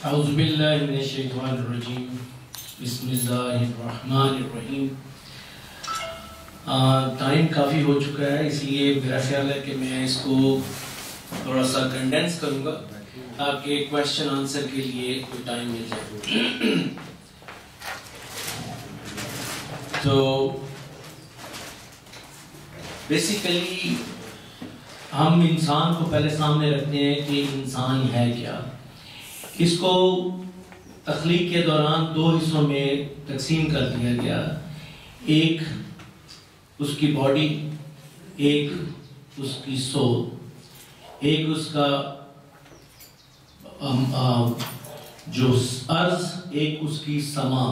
اعوذ باللہ من الشیطان الرجیم بسم اللہ الرحمن الرحیم۔ ٹائم کافی ہو چکا ہے، اس لیے میرا خیال ہے کہ میں اس کو تھوڑا سا کنڈینس کروں گا تاکہ کویشچن آنسر کے لیے کوئی ٹائم مل جائے۔ تو بیسیکلی ہم انسان کو پہلے سامنے رکھتے ہیں کہ انسان ہے کیا۔ اس کو تخلیق کے دوران دو حصوں میں تقسیم کر دیا گیا، ایک اس کی باڈی، ایک اس کی سول، ایک اس کا جو عرض، ایک اس کی سما،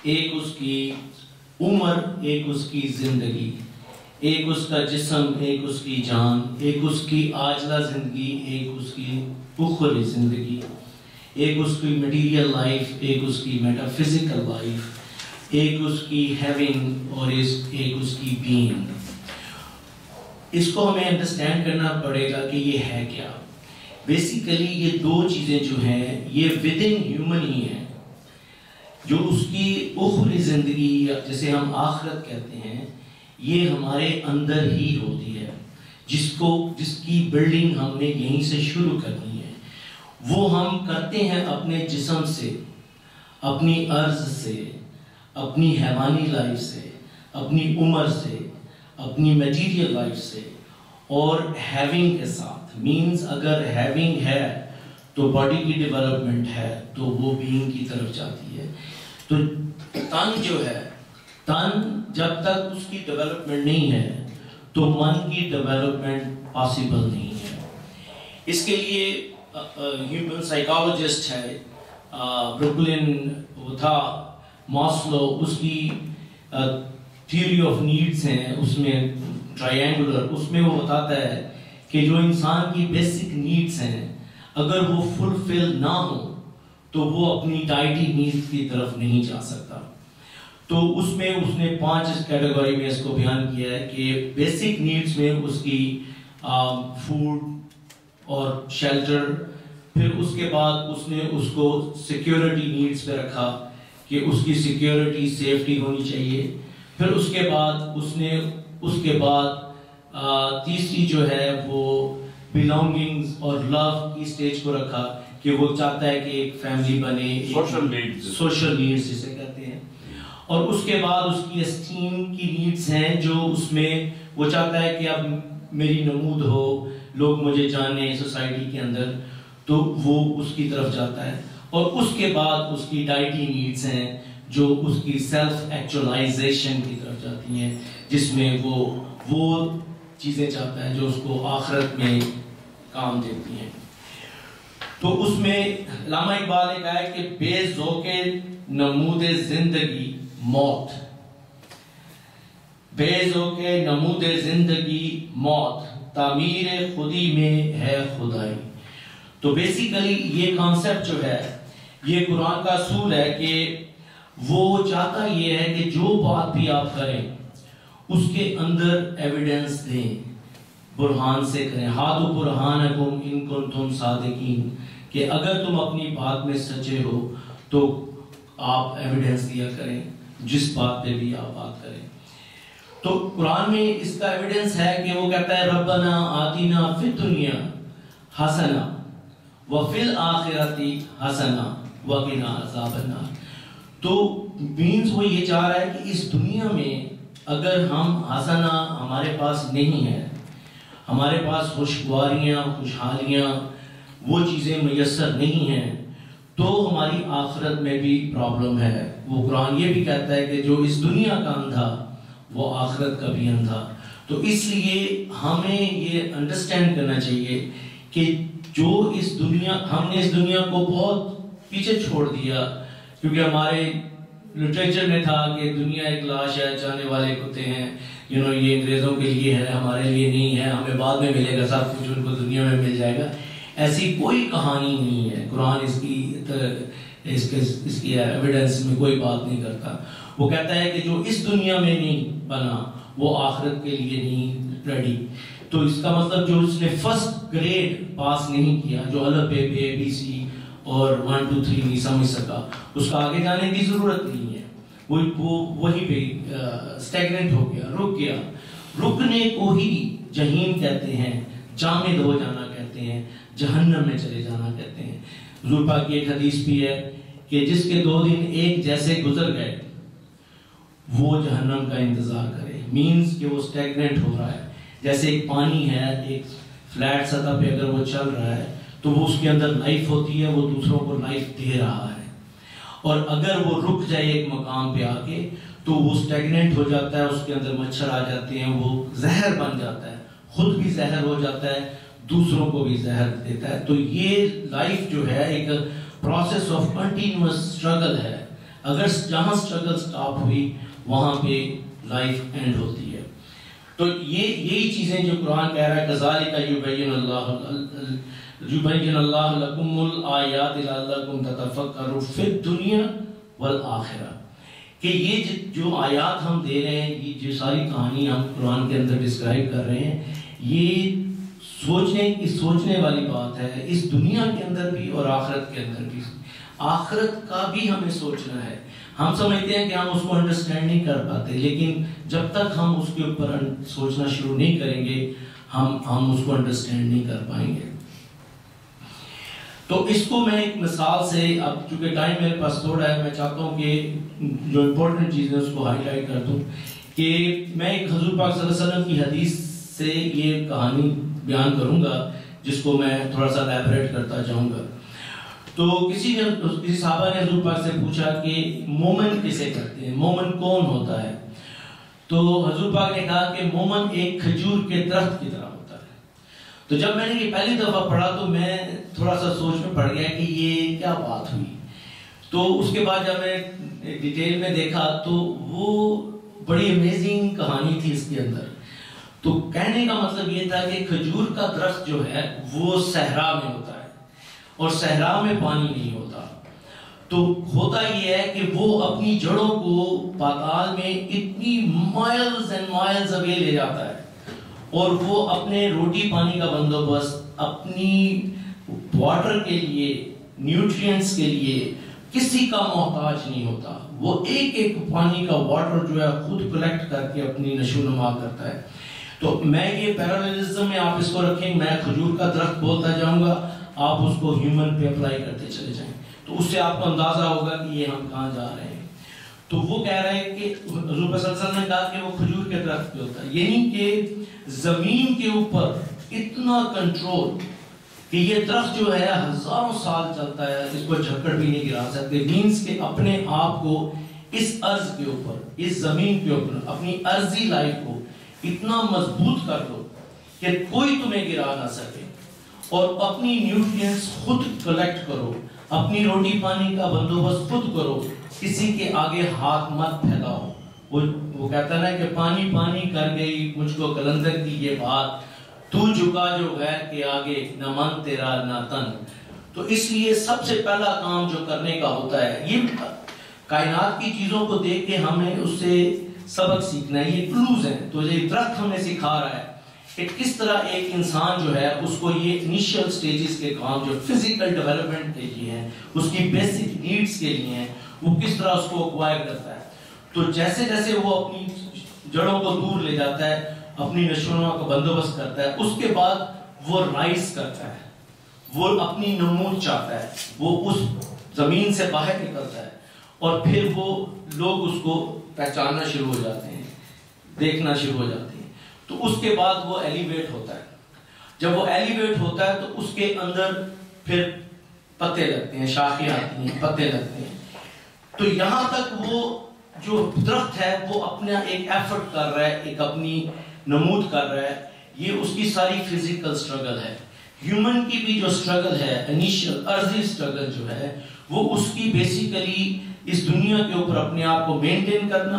ایک اس کی عمر، ایک اس کی زندگی، ایک اس کا جسم، ایک اس کی جان، ایک اس کی عاجلہ زندگی، ایک اس کی اخروی زندگی، ایک اس کی مٹیریل لائف، ایک اس کی میٹا فزیکل لائف، ایک اس کی ہیونگ اور ایک اس کی بینگ۔ اس کو ہمیں انڈرسٹینڈ کرنا پڑے گا کہ یہ ہے کیا۔ بیسیکلی یہ دو چیزیں جو ہیں یہ ود ان ہیومن ہی ہیں۔ جو اس کی اخروی زندگی یا جسے ہم آخرت کہتے ہیں، یہ ہمارے اندر ہی ہوتی ہے، جس کی بلڈنگ ہم نے یہیں سے شروع کرنی ہے۔ وہ ہم کرتے ہیں اپنے جسم سے، اپنی عرض سے، اپنی حیوانی لائف سے، اپنی عمر سے، اپنی میٹیریل لائف سے اور ہیونگ کے ساتھ۔ مینز اگر ہیونگ ہے تو باڈی کی ڈیولپمنٹ ہے تو وہ بینگ کی طرف جاتی ہے۔ تو تن جو ہے، تن جب تک اس کی ڈیولپمنٹ نہیں ہے تو من کی ڈیولپمنٹ پاسبل نہیں ہے۔ اس کے لیے ہیومن سائیکالوجسٹ ہے بروکلن، وہ تھا ماسلو، اس کی تھیوری آف نیڈز ہیں، اس میں ٹرائینگولر، اس میں وہ بتاتا ہے کہ جو انسان کی بیسک نیڈز ہیں اگر وہ فلفل نہ ہو تو وہ اپنی ڈائٹی نیڈز کی طرف نہیں جا سکتا۔ تو اس میں اس نے 5 کیٹیگری میں اس کو بیان کیا ہے کہ بیسک نیڈز میں اس کی فوڈ اور شیلٹر، پھر اس کے بعد اس نے اس کو سیکیورٹی نیڈز پہ رکھا کہ اس کی سیکیورٹی، سیفٹی ہونی چاہیے، پھر اس کے بعد تیسری جو ہے وہ بیلانگنگز اور لو کی سٹیج کو رکھا کہ وہ چاہتا ہے کہ ایک فیملی بنے، سوشل نیڈز جسے کہتے ہیں، اور اس کے بعد اس کی اسٹیم کی نیڈز ہیں جو اس میں وہ چاہتا ہے کہ اب میری نمود ہو، لوگ مجھے جانیں سوسائٹی کے اندر، تو وہ اس کی طرف جاتا ہے۔ اور اس کے بعد اس کی ڈائٹی نیڈز ہیں جو اس کی سیلف ایکچولائزیشن کی طرف جاتی ہیں، جس میں وہ چیزیں چاہتا ہے جو اس کو آخرت میں کام دیتی ہیں۔ تو اس میں علامہ اقبال نے کہا ہے کہ بے ذوق نمود زندگی موت، بے ذوق نمود زندگی موت، تعمیر خودی میں ہے خدائی۔ تو بیسیکلی یہ کانسیپٹ جو ہے یہ قرآن کا اصول ہے کہ وہ چاہتا یہ ہے کہ جو بات بھی آپ کریں اس کے اندر ایویڈنس دیں، برہان سے کریں۔ ہاتھو برہانکم ان کنتم صادقین، کہ اگر تم اپنی بات میں سچے ہو تو آپ ایویڈنس دیا کریں جس بات پہ بھی آپ بات کریں۔ تو قرآن میں اس کا ایویڈنس ہے کہ وہ کہتا ہے ربنا آتینا فی الدنیا حسنہ وفی الآخرۃ حسنہ وقنا عذاب النار۔ تو مینز وہ یہ چاہ رہا ہے کہ اس دنیا میں اگر ہم حسنہ ہمارے پاس نہیں ہے، ہمارے پاس خوشگواریاں، خوشحالیاں، وہ چیزیں میسر نہیں ہیں، تو ہماری آخرت میں بھی پرابلم ہے۔ وہ قرآن یہ بھی کہتا ہے کہ جو اس دنیا کا اندھا وہ آخرت کا بھی اندھا۔ تو اس لیے ہمیں یہ انڈرسٹینڈ کرنا چاہیے کہ جو ہم نے اس دنیا کو بہت پیچھے چھوڑ دیا، کیونکہ ہمارے لٹریچر میں تھا کہ دنیا ایک لاش ہے، چاہنے والے کتے ہیں، یہ انگریزوں کے لیے ہے، ہمارے لیے نہیں ہے، ہمیں بعد میں ملے گا، سب کچھ ان کو دنیا میں مل جائے گا۔ ایسی کوئی کہانی نہیں ہے، قرآن اس کی ایویڈنس میں کوئی بات نہیں کرتا۔ وہ کہتا ہے کہ جو اس دنیا میں نہیں بنا وہ آخرت کے لیے نہیں ریڈی۔ تو اس کا مطلب جو اس نے فرسٹ گریڈ پاس نہیں کیا، جو الف بے بی سی اور 1 2 3 نہیں سمجھ سکا، اس کا آگے جانے کی ضرورت نہیں ہے، وہ وہیں پہ اسٹیگننٹ ہو گیا، رک گیا۔ رکنے کو ہی جہنم کہتے ہیں، جامد ہو جانا کہتے ہیں، جہنم میں چلے جانا کہتے ہیں۔ حضور پاک کی ایک حدیث بھی ہے کہ جس کے 2 دن ایک جیسے گزر گئے وہ جہنم کا انتظار کرے، مینز کہ وہ اسٹیگننٹ ہو رہا ہے۔ جیسے ایک پانی ہے، ایک فلیٹ سطح پہ اگر وہ چل رہا ہے تو وہ اس کے اندر لائف ہوتی ہے، وہ دوسروں کو لائف دے رہا ہے، اور اگر وہ رک جائے ایک مقام پہ آ کے تو وہ اسٹیگننٹ ہو جاتا ہے، اس کے اندر مچھر آ جاتے ہیں، وہ زہر بن جاتا ہے، خود بھی زہر ہو جاتا ہے، دوسروں کو بھی زہر دیتا ہے۔ تو یہ لائف جو ہے ایک پروسیس آف کنٹینیوس اسٹرگل ہے، اگر جہاں اسٹرگل سٹاپ ہوئی وہاں پہ لائف اینڈ ہوتی ہے۔ تو یہی چیزیں جو قرآن کہہ رہا ہے کذالک یبین اللہ لکم الآیات لعلکم تتفکرون فی الدنیا والآخرہ، کہ یہ جو آیات ہم دے رہے ہیں، یہ جو ساری کہانی ہم قرآن کے اندر ڈسکرائب کر رہے ہیں، یہ سوچنے والی بات ہے، اس دنیا کے اندر بھی اور آخرت کے اندر بھی۔ آخرت کا بھی ہمیں سوچنا ہے۔ ہم سمجھتے ہیں کہ ہم اس کو انڈرسٹینڈ نہیں کر پاتے، لیکن جب تک ہم اس کے اوپر سوچنا شروع نہیں کریں گے ہم اس کو انڈرسٹینڈ نہیں کر پائیں گے۔ تو اس کو میں ایک مثال سے، اب چونکہ ٹائم میرے پاس تھوڑا ہے، میں چاہتا ہوں کہ جو امپورٹنٹ چیزیں اس کو ہائی لائٹ کر دوں، کہ میں ایک حضور پاک صلی اللہ علیہ وسلم کی حدیث سے یہ کہانی بیان کروں گا جس کو میں تھوڑا سا ایلیبریٹ کرتا جاؤں گا۔ تو کسی صحابہ نے حضور پاک سے پوچھا کہ مومن کسے کرتے ہیں، مومن کون ہوتا ہے؟ تو حضور پاک نے کہا کہ مومن ایک کھجور کے درخت کی طرح ہوتا ہے۔ تو جب میں نے یہ پہلی دفعہ پڑھا تو میں تھوڑا سا سوچ میں پڑ گیا کہ یہ کیا بات ہوئی۔ تو اس کے بعد جب میں ڈیٹیل میں دیکھا تو وہ بڑی امیزنگ کہانی تھی اس کے اندر۔ تو کہنے کا مطلب یہ تھا کہ کھجور کا درخت جو ہے وہ صحرا میں ہوتا ہے، اور صحرا میں پانی نہیں ہوتا۔ تو ہوتا یہ ہے کہ وہ اپنی جڑوں کو پاتال میں اتنی مائلز اینڈ مائلز اوے لے جاتا ہے، اور وہ اپنے روٹی پانی کا بندوبست، اپنی واٹر کے لیے، نیوٹرینٹس کے لیے کسی کا محتاج نہیں ہوتا۔ وہ ایک ایک پانی کا واٹر جو ہے خود کلیکٹ کر کے اپنی نشو و نما کرتا ہے۔ تو میں یہ پیرالیزم میں آپ اس کو رکھیں، میں کھجور کا درخت بولتا جاؤں گا، آپ اس کو ہیومن پہ اپلائی کرتے چلے جائیں، تو اس سے آپ کو اندازہ ہوگا کہ یہ ہم کہاں جا رہے ہیں۔ تو وہ کہہ رہے ہیں کہ حضور صلی اللہ علیہ وسلم نے کہا کہ وہ کھجور کے درخت پہ ہوتا ہے، یعنی کہ زمین کے اوپر اتنا کنٹرول کہ یہ درخت جو ہے ہزاروں سال چلتا ہے، اس کو جھکڑ بھی نہیں گرا سکتے۔ مینس کہ اپنے آپ کو اس ارض کے اوپر، اس زمین کے اوپر، اپنی ارضی لائف کو اتنا مضبوط کر دو کہ کوئی تمہیں گرا نہ سکے، اور اپنی نیوٹرینٹس خود کلیکٹ کرو، اپنی روٹی پانی کا بندوبست خود کرو، کسی کے آگے ہاتھ مت پھیلاؤ۔ وہ کہتا ہے کہ پانی پانی کر گئی مجھ کو کلندر کی یہ بات، تو جھکا جو غیر کے آگے، نہ من تیرا نہ تن۔ تو اس لیے سب سے پہلا کام جو کرنے کا ہوتا ہے، یہ کائنات کی چیزوں کو دیکھ کے ہمیں اس سے سبق سیکھنا ہے، یہ کلوز ہیں۔ تو یہ درخت ہمیں سکھا رہا ہے کہ کس طرح ایک انسان جو ہے اس کو یہ انیشیل سٹیجز کے کام جو فزیکل ڈیولپمنٹ کے لیے ہیں، اس کی بیسک نیڈز کے لیے ہیں، وہ کس طرح اس کو ایکوائر کرتا ہے۔ تو جیسے جیسے وہ اپنی جڑوں کو دور لے جاتا ہے، اپنی نشو و نما کا بندوبست کرتا ہے، اس کے بعد وہ رائز کرتا ہے، وہ اپنی نمود چاہتا ہے، وہ اس زمین سے باہر نکلتا ہے، اور پھر وہ لوگ اس کو پہچاننا شروع ہو جاتے ہیں، دیکھنا شروع ہو جاتے ہیں۔ تو اس کے بعد وہ ایلیویٹ ہوتا ہے۔ جب وہ ایلیویٹ ہوتا ہے تو اس کے اندر پھر پتے لگتے ہیں، شاخیں آتی ہیں، پتے لگتے ہیں۔ تو یہاں تک وہ جو درخت ہے وہ اپنا ایک ایفرٹ کر رہا ہے، ایک اپنی نمود کر رہا ہے، یہ اس کی ساری فزیکل سٹرگل ہے۔ ہیومن کی بھی جو سٹرگل ہے، انیشیل ارضی سٹرگل جو ہے، وہ اس کی بیسیکلی اس دنیا کے اوپر اپنے آپ کو مینٹین کرنا،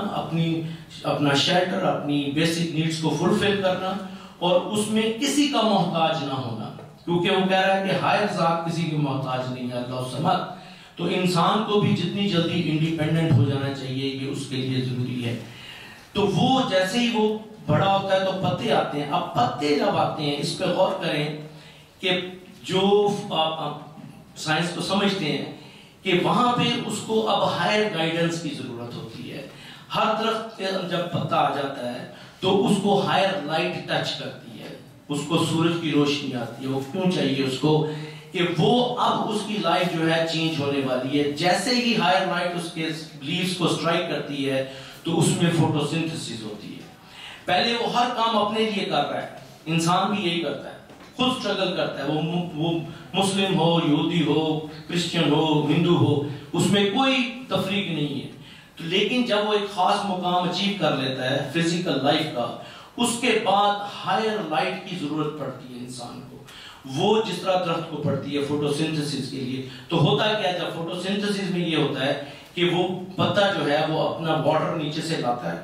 اپنا شیلٹر، اپنی بیسک نیڈز کو فلفل کرنا، اور اس میں کسی کا محتاج نہ ہونا، کیونکہ وہ کہہ رہا ہے کہ ہائر ذات کسی کے محتاج نہیں ہے، اللہ الصمد۔ تو انسان کو بھی جتنی جلدی انڈیپینڈنٹ ہو جانا چاہیے، یہ اس کے لیے ضروری ہے۔ تو وہ جیسے ہی وہ بڑا ہوتا ہے تو پتے آتے ہیں۔ اب پتے جب آتے ہیں، اس پہ غور کریں کہ جو سائنس کو سمجھتے ہیں کہ وہاں پہ اس کو اب ہائر گائیڈنس کی ضرورت ہوتی ہے. ہر درخت کے جب پتا آ جاتا ہے تو اس کو ہائر لائٹ ٹچ کرتی ہے, اس کو سورج کی روشنی آتی ہے. وہ کیوں چاہیے اس کو کہ وہ اب اس کی لائف جو ہے چینج ہونے والی ہے. جیسے ہی ہائر لائٹ اس کے لیوز کو سٹرائک کرتی ہے تو اس میں فوٹوسنتھسس ہوتی ہے. پہلے وہ ہر کام اپنے لیے کر رہا ہے, انسان بھی یہی کرتا ہے, خود سٹرگل کرتا ہے. وہ مسلم ہو, یہودی ہو, کرسچن ہو, ہندو ہو, اس میں کوئی تفریق نہیں ہے. لیکن جب وہ ایک خاص مقام اچیو کر لیتا ہے فزیکل لائف کا, اس کے بعد ہائر لائٹ کی ضرورت پڑتی ہے انسان کو. وہ جس طرح درخت کو پڑتی ہے فوٹوسنتھسس کے لیے. تو ہوتا کیا ہے, جب فوٹوسنتھسس میں یہ ہوتا ہے کہ وہ پتا جو ہے وہ اپنا واٹر نیچے سے لاتا ہے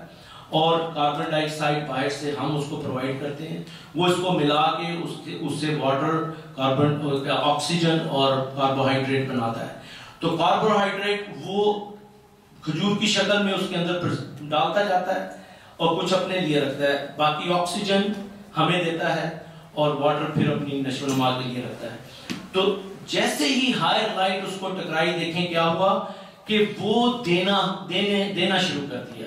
اور کاربن ڈائی آکسائڈ باہر سے ہم اس کو پرووائڈ کرتے ہیں. وہ اس کو ملا کے اس سے واٹر, کاربن, آکسیجن اور کاربوہائیڈریٹ بناتا ہے. تو کاربوہائیڈریٹ وہ کھجور کی شکل میں اس کے اندر ڈالتا جاتا ہے اور کچھ اپنے لیے رکھتا ہے. باقی آکسیجن ہمیں دیتا ہے اور واٹر پھر اپنی نشو و نما کے لیے رکھتا ہے. تو جیسے ہی ہائر لائٹ اس کو ٹکرائی, دیکھیں کیا ہوا کہ وہ دینا شروع کر دیا.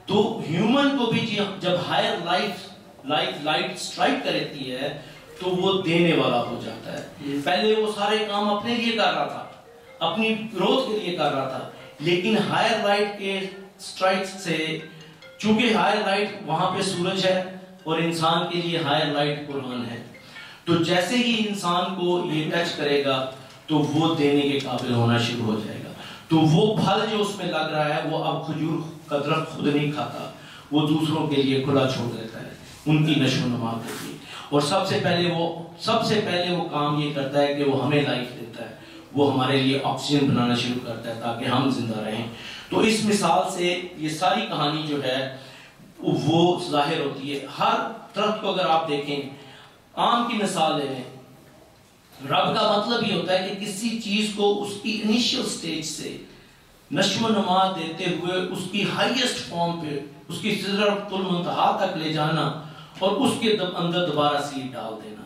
تو ہیومن کو بھی جب ہائر لائٹ سٹرائک کرتی ہے تو وہ دینے والا ہو جاتا ہے. پہلے وہ سارے کام اپنے لیے کر رہا تھا, اپنی گروتھ کے لیے کر رہا تھا, لیکن ہائر لائٹ کے سٹرائک سے, چونکہ ہائر لائٹ وہاں پہ سورج ہے اور انسان کے لیے ہائر لائٹ قرآن ہے, تو جیسے ہی انسان کو یہ ٹچ کرے گا تو وہ دینے کے قابل ہونا شروع ہو جائے گا. تو وہ پھل جو اس میں لگ رہا ہے وہ اب کھجور کا درخت خود نہیں کھاتا, وہ دوسروں کے لیے کھلا چھوڑ دیتا ہے, ان کی نشو و نما کے لیے. اور سب سے پہلے وہ کام یہ کرتا ہے کہ وہ ہمیں لائف دیتا ہے, وہ ہمارے لیے آکسیجن بنانا شروع کرتا ہے تاکہ ہم زندہ رہیں. تو اس مثال سے یہ ساری کہانی جو ہے وہ ظاہر ہوتی ہے. ہر درخت کو اگر آپ دیکھیں, آم کی مثال لیں, رب کا مطلب یہ ہوتا ہے کہ کسی چیز کو اس کی انیشیل سٹیج سے نشو و نما دیتے ہوئے اس کی ہائیسٹ فارم پہ, اس کی سدرۃ المنتہا تک لے جانا اور اس کے اندر دوبارہ سیڈ ڈال دینا.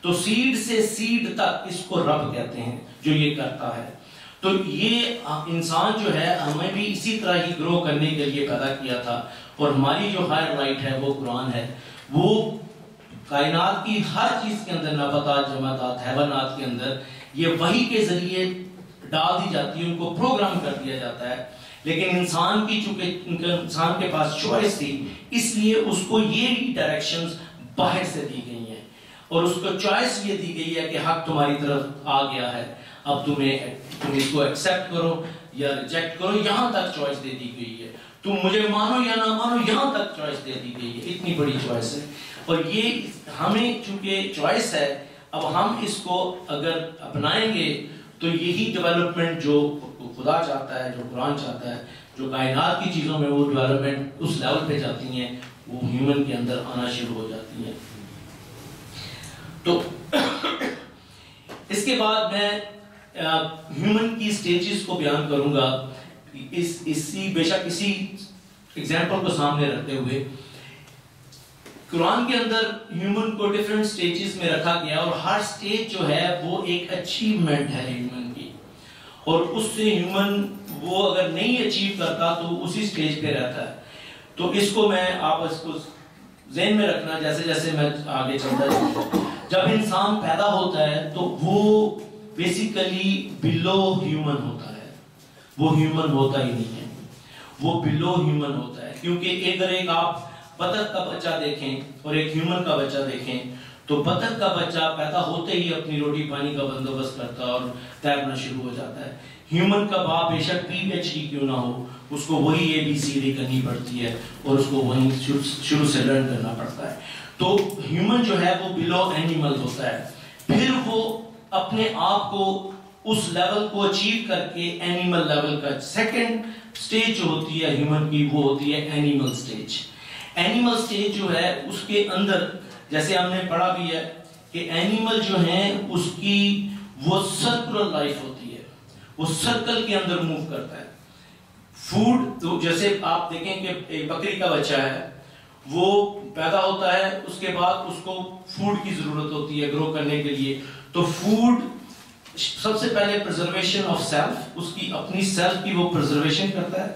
تو سیڈ سے سیڈ تک اس کو رب کہتے ہیں جو یہ کرتا ہے. تو یہ انسان جو ہے ہمیں بھی اسی طرح ہی گرو کرنے کے لیے پیدا کیا تھا, اور ہماری جو ہائر لائٹ ہے وہ قرآن ہے. وہ کائنات کی ہر چیز کے اندر, نباتات, جمادات, حیوانات کے اندر یہ وحی کے ذریعے ڈال دی جاتی ہے, ان کو پروگرام کر دیا جاتا ہے. لیکن انسان کی چونکہ انسان کے پاس چوائس تھی, اس لیے اس کو یہ ڈائریکشنز باہر سے دی گئی ہیں, اور اس کو چوائس یہ دی گئی ہے کہ حق تمہاری طرف آ گیا ہے, اب تم اس کو ایکسیپٹ کرو یا ریجیکٹ کرو. یہاں تک چوائس دے دی گئی ہے, تم مجھے مانو یا نہ مانو, یہاں تک چوائس دے دی گئی ہے. اتنی بڑی چوائس ہے, اور یہ ہمیں چونکہ چوائس ہے, اب ہم اس کو اگر اپنائیں گے تو یہی ڈیولپمنٹ جو خدا چاہتا ہے, جو قرآن چاہتا ہے, جو کائنات کی چیزوں میں وہ ڈیولپمنٹ اس لیول پہ جاتی ہیں, وہ ہیومن کے اندر آنا شروع ہو جاتی ہیں. تو اس کے بعد میں ہیومن کی سٹیجز کو بیان کروں گا, بے شک اسی ایگزامپل کو سامنے رکھتے ہوئے. قرآن کے اندر ہیومن کو ڈیفرنٹ سٹیجز میں رکھا گیا, اور ہر سٹیج جو ہے وہ ایک اچیومنٹ ہے ہیومن کی, اور اس سے ہیومن وہ اگر نہیں اچیو کرتا تو اسی سٹیج پہ رہتا ہے. تو اس کو میں آپ اس کو ذہن میں رکھنا جیسے جیسے میں آگے چلتا جاتا. جب انسان پیدا ہوتا ہے تو وہ بیسیکلی بلو ہیومن ہوتا ہے, وہ ہیومن ہوتا ہی نہیں ہے, وہ بلو ہیومن ہوتا ہے. کیونکہ اگر ایک آپ بطخ کا بچہ دیکھیں اور ایک ہیومن کا بچہ دیکھیں, تو بطخ کا بچہ پیدا ہوتے ہی اپنی روٹی پانی کا بندوبست کرتا اور تیرنا شروع ہو جاتا ہے. ہیومن کا باپ بے شک PhD کیوں نہ ہو, اس کو وہی ABCD کرنی پڑتی ہے اور اس کو وہیں شروع سے لرن کرنا پڑتا ہے. تو ہیومن جو ہے وہ بلو اینیمل ہوتا ہے. پھر وہ اپنے آپ کو اس لیول کو اچیو کر کے اینیمل لیول کا سیکنڈ سٹیج جو ہوتی ہے ہیومن کی, وہ ہوتی ہے اینیمل سٹیج. اینیمل سٹیج جو ہے اس کے اندر جیسے ہم نے پڑھا بھی ہے کہ اینیمل جو ہیں اس کی وہ سرکولر لائف ہوتی ہے, وہ سرکل کے اندر موو کرتا ہے. فوڈ تو جیسے آپ دیکھیں کہ ایک بکری کا بچہ ہے, وہ پیدا ہوتا ہے, اس کے بعد اس کو فوڈ کی ضرورت ہوتی ہے گرو کرنے کے لیے. تو فوڈ سب سے پہلے پرزرویشن آف سیلف، اس کی اپنی سیلف کی وہ پرزرویشن کرتا ہے.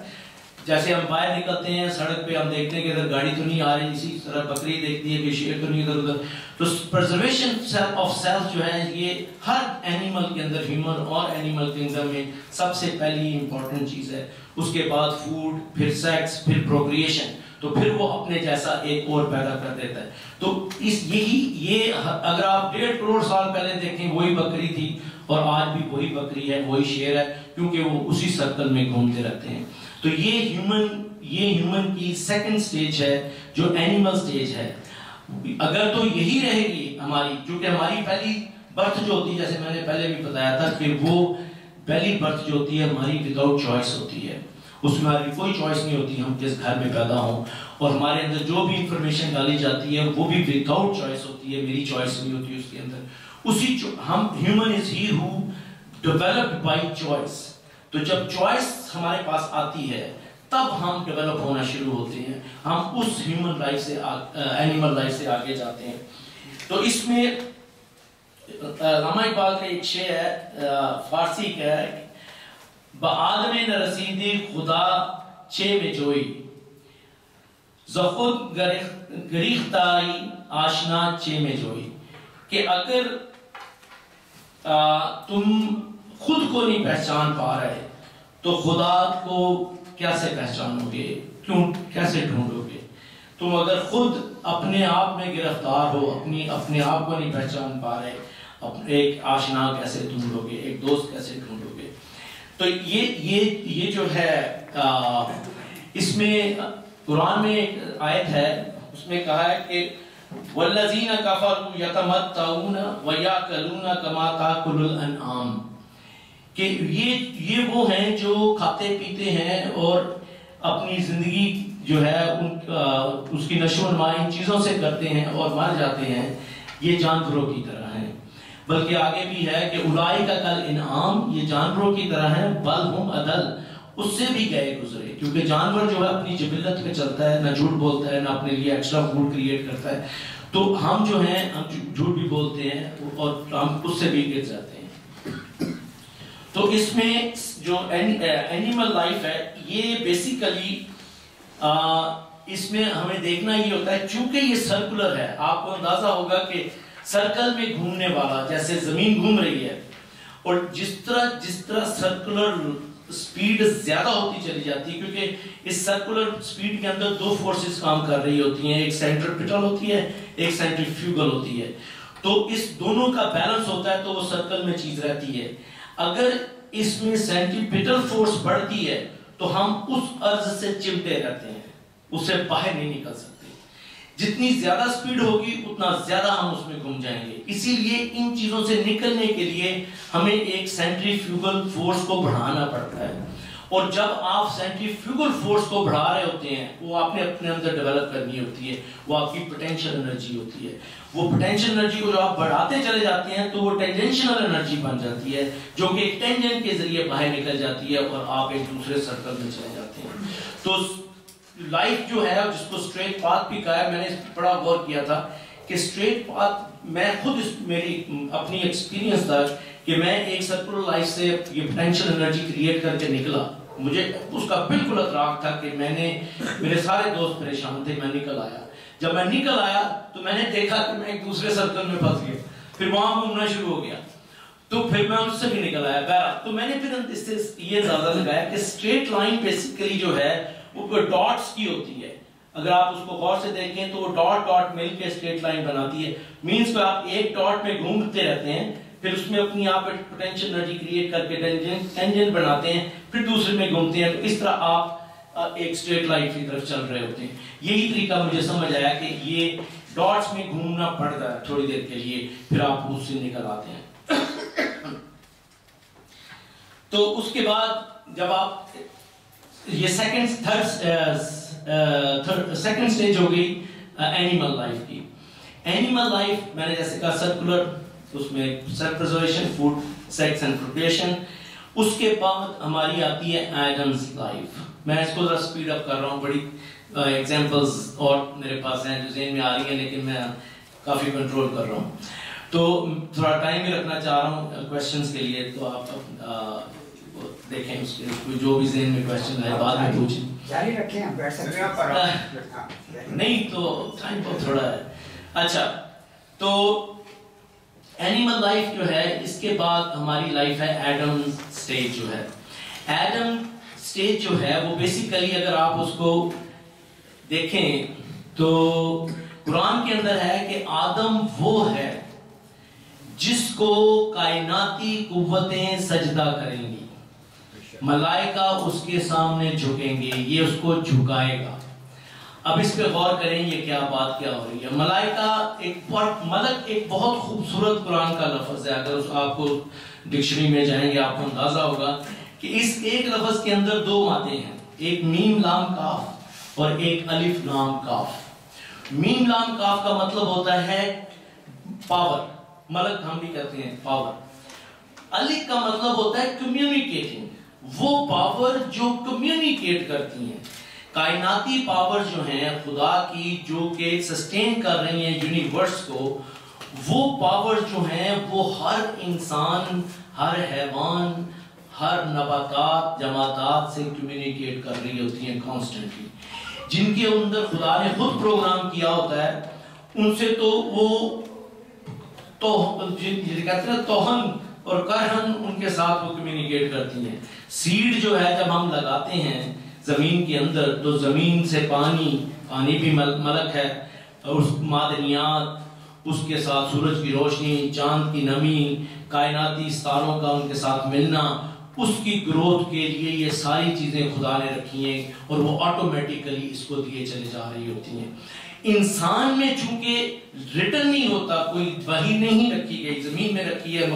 جیسے ہم باہر نکلتے ہیں سڑک پہ، ہم دیکھتے ہیں کہ ادھر گاڑی تو نہیں آ رہی، اسی طرح بکری دیکھتی ہے کہ شیر تو نہیں ادھر ادھر. تو پرزرویشن آف سیلف جو ہے یہ ہر اینیمل کے اندر، ہیومن اور اینیمل کنگڈم میں سب سے پہلی امپورٹنٹ چیز ہے. اس کے بعد فوڈ، پھر سیکس، پھر پروکریشن، تو پھر وہ اپنے جیسا ایک اور پیدا کر دیتا ہے. تو یہ اگر آپ 1.5 کروڑ سال پہلے دیکھیں وہی بکری تھی، اور آج بھی وہی بکری ہے، وہی شیر ہے، کیونکہ وہ اسی سرکل میں گھومتے رہتے ہیں. تو یہ ہیومن کی سیکنڈ سٹیج ہے جو اینیمل سٹیج ہے. اگر تو یہی رہے گی ہماری، کیونکہ ہماری پہلی برتھ جو ہوتی ہے، جیسے میں نے پہلے بھی بتایا تھا کہ وہ پہلی برتھ جو ہوتی ہے ہماری وداؤٹ چوائس ہوتی ہے. اس میں ہماری کوئی چوائس نہیں ہوتی ہم کس گھر میں پیدا ہوں، اور ہمارے اندر جو بھی انفارمیشن ڈالی جاتی ہے وہ بھی وداؤٹ چوائس ہوتی ہے، میری چوائس نہیں ہوتی اس کے اندر. ہم human is he who developed by choice. تو جب چوائس ہمارے پاس آتی ہے تب ہم ڈیولپ ہونا شروع ہوتے ہیں، ہم اس ہیومن لائف سے اینیمل لائف سے آگے جاتے ہیں. تو اس میں علامہ اقبال کا ایک شعر ہے فارسی کا ہے، بآدم نہ رسیدی خدا چے میں جوئی، زخود گریختائی آشنا چے میں جوئی. کہ اگر تم خود کو نہیں پہچان پا رہے تو خدا کو کیسے پہچانو گے، کیسے ڈھونڈو گے؟ تم اگر خود اپنے آپ میں گرفتار ہو، اپنے آپ کو نہیں پہچان پا رہے، ایک آشنا کیسے ڈھونڈو گے، ایک دوست کیسے ڈھونڈو گے؟ تو یہ جو ہے اس میں قرآن میں ایک آیت ہے، اس میں کہا ہے کہ والذین کفروا یتمتعون ویاکلون کما تاکل الانعام، کہ یہ وہ ہیں جو کھاتے پیتے ہیں اور اپنی زندگی جو ہے اس کی نشو و نما ان چیزوں سے کرتے ہیں اور مر جاتے ہیں، یہ جانوروں کی طرح ہیں. بلکہ آگے بھی ہے کہ اولئک کل انعام، یہ جانوروں کی طرح ہیں، بل ہم اضل، اس سے بھی گئے گزرے. کیونکہ جانور جو ہے اپنی جبلت پہ چلتا ہے، نہ جھوٹ بولتا ہے، نہ اپنے لیے ایکسٹرا فوڈ کریٹ کرتا ہے. تو ہم جو ہیں ہم جھوٹ بھی بولتے ہیں اور ہم اس سے بھی گر جاتے ہیں. تو اس میں جو اینیمل لائف ہے یہ بیسیکلی اس میں ہمیں دیکھنا یہ ہوتا ہے، چونکہ یہ سرکولر ہے. آپ کو اندازہ ہوگا کہ سرکل میں گھومنے والا، جیسے زمین گھوم رہی ہے، اور جس طرح سرکولر سپیڈ زیادہ ہوتی چلی جاتی ہے، کیونکہ اس سرکولر سپیڈ کے اندر دو فورسز کام کر رہی ہوتی ہیں، ایک سینٹریپیٹل ہوتی ہے، ایک سینٹریفیوگل ہوتی ہے. تو اس دونوں کا بیلنس ہوتا ہے تو وہ سرکل میں چیز رہتی ہے. اگر اس میں سینٹریپیٹل فورس بڑھتی ہے تو ہم اس عرض سے چمٹے رہتے ہیں، اس سے باہر نہیں نکل سکتے. جتنی زیادہ سپیڈ ہوگی اتنا زیادہ ہم اس میں گھوم جائیں گے. اسی لیے ان چیزوں سے نکلنے کے لیے ہمیں ایک سینٹریفیوگل فورس کو بڑھانا پڑتا ہے. اور جب آپ سینٹریفیوگل فورس کو بڑھا رہے ہوتے ہیں، وہ آپ نے اپنے اندر ڈیولپ کرنی ہوتی ہے، وہ آپ کی پوٹینشیل انرجی ہوتی ہے. وہ پوٹینشیل انرجی کو جو آپ بڑھاتے چلے جاتے ہیں تو وہ ٹینجنشنل انرجی بن جاتی ہے، جو کہ ایک ٹینجن کے ذریعے باہر نکل جاتی ہے اور آپ ایک دوسرے سرکل میں چلے جاتے ہیں. تو لائف جو ہے جس کو اسٹریٹ پاتھ بھی کہا ہے، میں نے اس پر بڑا غور کیا تھا کہ اسٹریٹ پاتھ، میں خود میری اپنی ایکسپیرینس تھا کہ میں ایک سرکولر لائف سے یہ پوٹینشیل انرجی کریٹ کر کے نکلا. مجھے اس کا بالکل ادراک تھا کہ میرے سارے دوست پریشان تھے، میں نکل آیا. جب میں نکل آیا تو میں نے دیکھا کہ میں ایک دوسرے سرکل میں پھنس گیا، پھر وہاں گھومنا شروع ہو گیا، تو پھر میں اس سے بھی نکل آیا. تو میں نے پھر اس سے یہ اندازہ لگایا کہ اسٹریٹ لائن بیسیکلی جو ہے وہ ڈاٹس کی ہوتی ہے. اگر آپ اس کو غور سے دیکھیں تو وہ ڈاٹ مل کے اسٹریٹ لائن بناتی ہے. مینس کہ آپ ایک ڈاٹ میں گھومتے رہتے ہیں، پھر اس میں اپنی آپ پوٹینشیل انرجی کریٹ کر کے ٹینجنٹ بناتے ہیں، پھر دوسرے میں گھومتے ہیں. تو اس طرح آپ ایک اسٹریٹ لائن کی طرف چل رہے ہوتے ہیں. یہی طریقہ مجھے سمجھ آیا کہ یہ ڈاٹس میں گھومنا پڑتا ہے تھوڑی دیر کے لیے، پھر آپ اس سے نکل آتے ہیں. تو اس کے بعد جب آپ یہ سیکنڈ سٹیج ہو گئی اینیمل لائف کی. اینیمل لائف میں نے جیسے کہا سرکولر، اس میں self preservation, food, sex and procreation. اس کے بعد ہماری آتی ہے ایڈمز لائف. میں اس کو ذرا سپیڈ اپ کر رہا ہوں، بڑی ایگزامپلز اور میرے پاس ہیں جو ذہن میں آ رہی ہیں، لیکن میں کافی کنٹرول کر رہا ہوں. تو تھوڑا ٹائم بھی رکھنا چاہ رہا ہوں کویشچنس کے لیے، تو آپ دیکھیں اس کے جو بھی ذہن میں کویشچن آئے بعد میں پوچھیں، جاری رکھیں، ہم بیٹھ سکتے ہیں نہیں تو ٹائم بہت تھوڑا ہے. اچھا تو اینیمل لائف جو ہے، اس کے بعد ہماری لائف ہے ایڈم سٹیج جو ہے. ایڈم سٹیج جو ہے وہ بیسیکلی اگر آپ اس کو دیکھیں تو قرآن کے اندر ہے کہ آدم وہ ہے جس کو کائناتی قوتیں سجدہ کریں گی، ملائکہ اس کے سامنے جھکیں گے، یہ اس کو جھکائے گا. اب اس پہ غور کریں یہ کیا بات کیا ہو رہی ہے. ملائکہ ملک ایک بہت خوبصورت قرآن کا لفظ ہے. اگر آپ کو ڈکشنری میں جائیں گے آپ کو اندازہ ہوگا کہ اس ایک لفظ کے اندر دو مادے ہیں، ایک میم لام کاف اور ایک الف لام کاف. میم لام کاف کا مطلب ہوتا ہے پاور، ملک ہم بھی کہتے ہیں پاور. الف کا مطلب ہوتا ہے کمیونیکیٹنگ، وہ پاور جو کمیونیکیٹ کرتی ہیں. کائناتی پاور جو ہیں خدا کی، جو کہ سسٹین کر رہی ہیں یونیورس کو، وہ پاور جو ہیں وہ ہر انسان، ہر حیوان، ہر نباتات، جمادات سے کمیونیکیٹ کر رہی ہوتی ہیں کانسٹنٹلی. جن کے اندر خدا نے خود پروگرام کیا ہوتا ہے، ان سے تو وہ کہتے ہیں توہن اور کرہن، ان کے ساتھ وہ کمیونیکیٹ کرتی ہیں. سیڈ جو ہے جب ہم لگاتے ہیں زمین کے اندر تو زمین سے پانی بھی ملک ہے، اور معدنیات، اس کے ساتھ سورج کی روشنی، چاند کی نمی، کائناتی ستاروں کا ان کے ساتھ ملنا، اس کی گروتھ کے لیے یہ ساری چیزیں خدا نے رکھی ہیں اور وہ آٹومیٹیکلی اس کو دیے چلے جا رہی ہوتی ہیں. انسان میں چونکہ ریٹن نہیں ہوتا، کوئی وحی نہیں رکھی گئی، زمین میں رکھی ہے،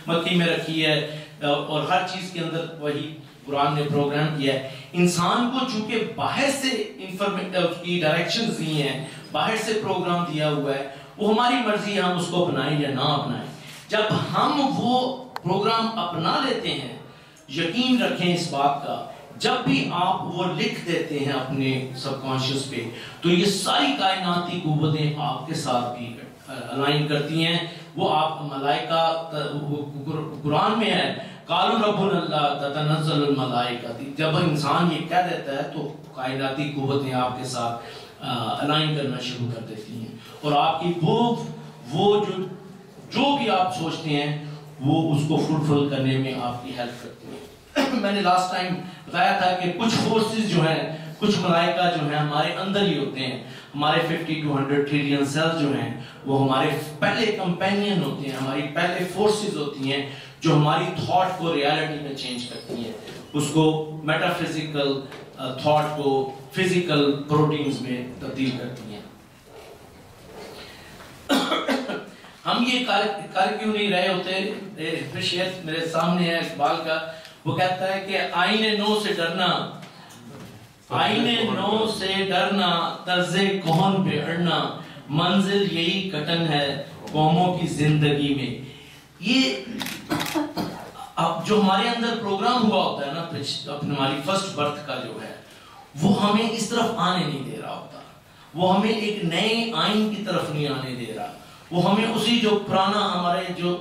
مکھی میں رکھی ہے، اور ہر چیز کے اندر وہی قرآن نے پروگرام کیا ہے. انسان کو چونکہ باہر سے اس کی ڈائریکشنز دی ہیں، باہر سے پروگرام دیا ہوا ہے، وہ ہماری مرضی ہے ہم اس کو اپنائیں یا نہ اپنائیں. جب ہم وہ پروگرام اپنا لیتے ہیں، یقین رکھیں اس بات کا، جب بھی آپ وہ لکھ دیتے ہیں اپنے سب کانشیس پہ، تو یہ ساری کائناتی قوتیں آپ کے ساتھ بھی الائن کرتی ہیں. وہ آپ ملائکہ، قرآن میں ہے قالوا ربنا اللہ تتنزل الملائکہ، جب انسان یہ کہہ دیتا ہے تو کائناتی قوتیں آپ کے ساتھ الائن کرنا شروع کر دیتی ہیں، اور آپ کی وہ جو بھی آپ سوچتے ہیں وہ اس کو فلفل کرنے میں آپ کی ہیلپ کرتی ہیں. میں نے لاسٹ ٹائم بتایا تھا کہ کچھ فورسز جو ہیں، کچھ ملائکہ جو ہیں ہمارے اندر ہی ہوتے ہیں. ہمارے 50 to 100 ٹریلین سیلز جو ہیں وہ ہمارے پہلے کمپینین ہوتے ہیں، ہماری پہلے فورسز ہوتی ہیں جو ہماری تھاٹ کو ریالٹی میں چینج کرتی ہیں، اس کو میٹا فزیکل تھاٹ کو فزیکل پروٹینز میں تبدیل کرتی ہیں. ہم یہ کر کیوں نہیں رہے ہوتے؟ شیخ میرے سامنے ہے اقبال کا، وہ کہتا ہے کہ آئین نو سے ڈرنا، آئین نو سے ڈرنا، طرز کون پہ اڑنا، منزل یہی کٹن ہے قوموں کی زندگی میں. یہ اب جو ہمارے اندر پروگرام ہوا ہوتا ہے نا، ہماری فرسٹ برتھ کا جو ہے، وہ ہمیں اس طرف آنے نہیں دے رہا ہوتا، وہ ہمیں ایک نئے آئین کی طرف نہیں آنے دے رہا، وہ ہمیں اسی جو پرانا ہمارے جو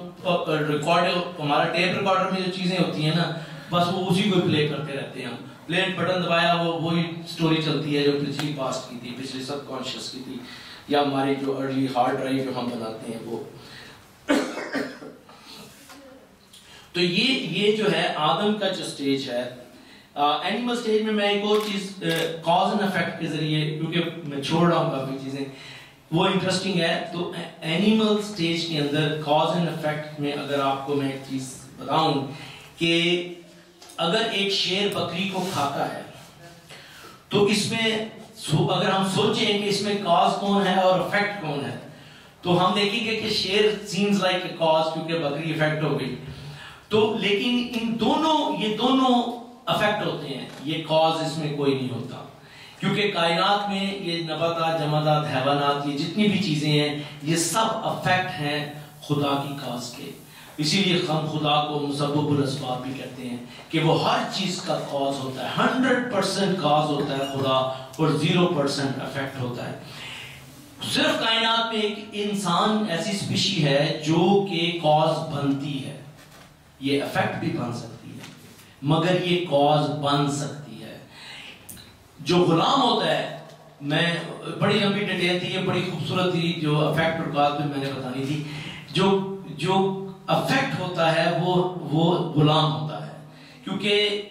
ریکارڈ، ہمارا ٹیپ ریکارڈر میں جو چیزیں ہوتی ہیں نا، بس وہ اسی کو پلے کرتے رہتے ہیں. ہم پلے بٹن دبایا وہ وہی سٹوری چلتی ہے جو پچھلی پاسٹ کی تھی، پچھلی سب کانشیس کی تھی، یا ہماری جو ارلی ہارڈ ڈرائیو جو ہم بناتے ہیں وہ. تو یہ جو ہے آدم کا جو سٹیج ہے. اینیمل سٹیج میں میں ایک اور چیز کاز اینڈ افیکٹ کے ذریعے، کیونکہ میں چھوڑ رہا ہوں کافی چیزیں، وہ انٹرسٹنگ ہے. تو اینیمل سٹیج کے اندر کاز اینڈ افیکٹ میں اگر آپ کو میں ایک چیز بتاؤں کہ اگر ایک شیر بکری کو کھاتا ہے تو اس میں اگر ہم سوچیں کہ اس میں کاز کون ہے اور افیکٹ کون ہے، تو ہم دیکھیں گے کہ شیر سیمز لائک اے کاز، کیونکہ بکری افیکٹ ہو گئی. تو لیکن یہ دونوں افیکٹ ہوتے ہیں، یہ کاز اس میں کوئی نہیں ہوتا، کیونکہ کائنات میں یہ نباتات، جمادات، حیوانات، یہ جتنی بھی چیزیں ہیں یہ سب افیکٹ ہیں خدا کی کاز کے. اسی لیے ہم خدا کو مسبب الاسباب بھی کہتے ہیں کہ وہ ہر چیز کا کاز ہوتا ہے. 100% کاز ہوتا ہے خدا اور 0% افیکٹ ہوتا ہے. صرف کائنات میں ایک انسان ایسی اسپیشی ہے جو کہ کاز بنتی ہے. یہ افیکٹ بھی بن سکتی ہے مگر یہ کاز بن سکتی ہے. جو غلام ہوتا ہے، میں بڑی لمبی ڈیٹیل تھی، یہ بڑی خوبصورت تھی جو افیکٹ اور کاز پہ میں نے بتانی تھی. جو افیکٹ ہوتا ہے وہ غلام ہوتا ہے، کیونکہ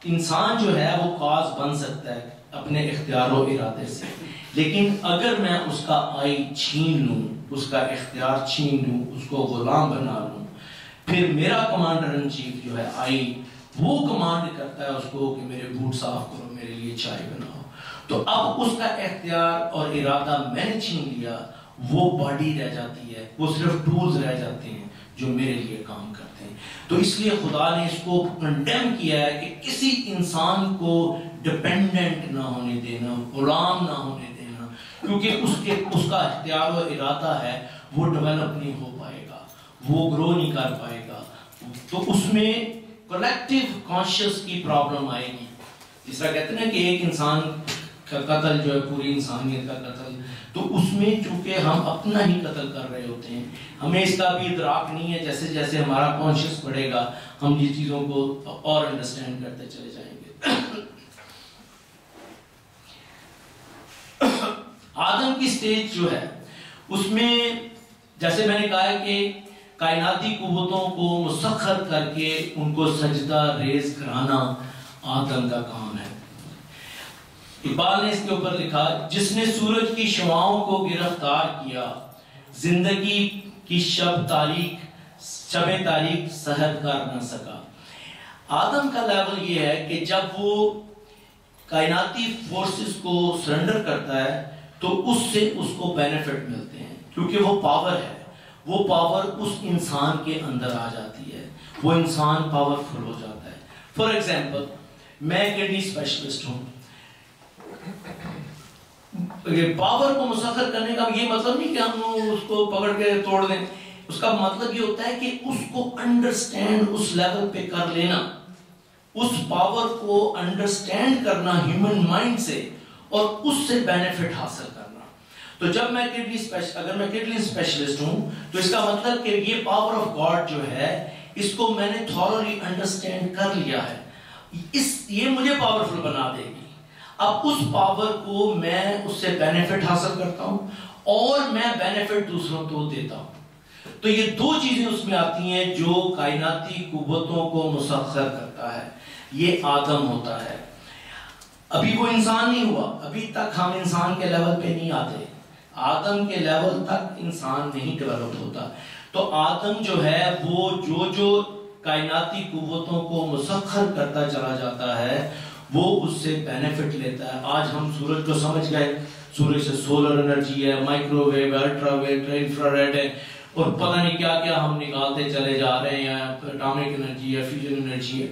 انسان جو ہے وہ کاز بن سکتا ہے اپنے اختیار و ارادے سے، لیکن اگر میں اس کا آئی چھین لوں، اس کا اختیار چھین لوں، اس کو غلام بنا لوں، پھر میرا کمانڈر ان چیف جو ہے آئی، وہ کمانڈ کرتا ہے اس کو کہ میرے بوٹ صاف کرو، میرے لیے چائے بناؤ، تو اب اس کا اختیار اور ارادہ میں نے چھین لیا، وہ باڈی رہ جاتی ہے، وہ صرف ٹولز رہ جاتے ہیں جو میرے لیے کام کرتے ہیں. تو اس لیے خدا نے اس کو کنڈیم کیا ہے کہ کسی انسان کو ڈپینڈنٹ نہ ہونے دینا، غلام نہ ہونے دینا، کیونکہ اس کا اختیار و ارادہ ہے، وہ ڈیولپ نہیں ہو پائے گا، وہ گرو نہیں کر پائے گا. تو اس میں کولیکٹیو کانشیس کی پرابلم آئے گی. جس طرح کہتے ہیں کہ ایک انسان کا قتل جو ہے پوری انسانیت کا قتل، تو اس میں چونکہ ہم اپنا ہی قتل کر رہے ہوتے ہیں، ہمیں اس کا بھی ادراک نہیں ہے. جیسے جیسے ہمارا کانشیس بڑھے گا ہم یہ چیزوں کو اور انڈرسٹینڈ کرتے چلے جائیں گے. آدم کی سٹیج جو ہے اس میں جیسے میں نے کہا کہ کائناتی قوتوں کو مسخر کر کے ان کو سجدہ ریز کرانا آدم کا کام ہے. اقبال نے اس کے اوپر لکھا، جس نے سورج کی شعاؤں کو گرفتار کیا، زندگی کی شب تاریک سحر کر نہ سکا. آدم کا لیول یہ ہے کہ جب وہ کائناتی فورسز کو سرنڈر کرتا ہے تو اس سے اس کو بینیفٹ ملتے ہیں، کیونکہ وہ پاور ہے، وہ پاور اس انسان کے اندر آ جاتی ہے، وہ انسان پاورفل ہو جاتا ہے. فار ایگزامپل میں کڈنی اسپیشلسٹ ہوں. پاور کو مسخر کرنے کا یہ مطلب نہیں کہ ہم اس کو پکڑ کے توڑ دیں، اس کا مطلب یہ ہوتا ہے کہ اس کو انڈرسٹینڈ اس لیول پہ کر لینا، اس پاور کو انڈرسٹینڈ کرنا ہیومن مائنڈ سے اور اس سے بینیفٹ حاصل کرنا. تو جب میں اگر میں کڈنی اسپیشلسٹ ہوں تو اس کا مطلب کہ یہ پاور آف گاڈ جو ہے اس کو میں نے تھورولی انڈرسٹینڈ کر لیا ہے، یہ مجھے پاورفل بنا دے گی. اب اس پاور کو میں اس سے بینیفٹ حاصل کرتا ہوں اور میں بینیفٹ دوسروں کو دیتا ہوں. تو یہ دو چیزیں اس میں آتی ہیں جو کائناتی قوتوں کو مسخر کرتا ہے. یہ آدم ہوتا ہے. ابھی وہ انسان نہیں ہوا، ابھی تک ہم انسان کے لیول پہ نہیں آتے، آدم کے لیول تک انسان نہیں ڈیولپ ہوتا. تو آدم جو ہے وہ جو کائناتی قوتوں کو مسخر کرتا چلا جاتا ہے وہ اس سے بینیفٹ لیتا ہے. آج ہم سورج کو سمجھ گئے، سورج سے سولر انرجی ہے، microwave, ultra wave, infrared ہے، اور پتہ نہیں کیا کیا ہم نکالتے چلے جا رہے ہیں، اٹامک انرجی ہے، فیوژن انرجی ہے.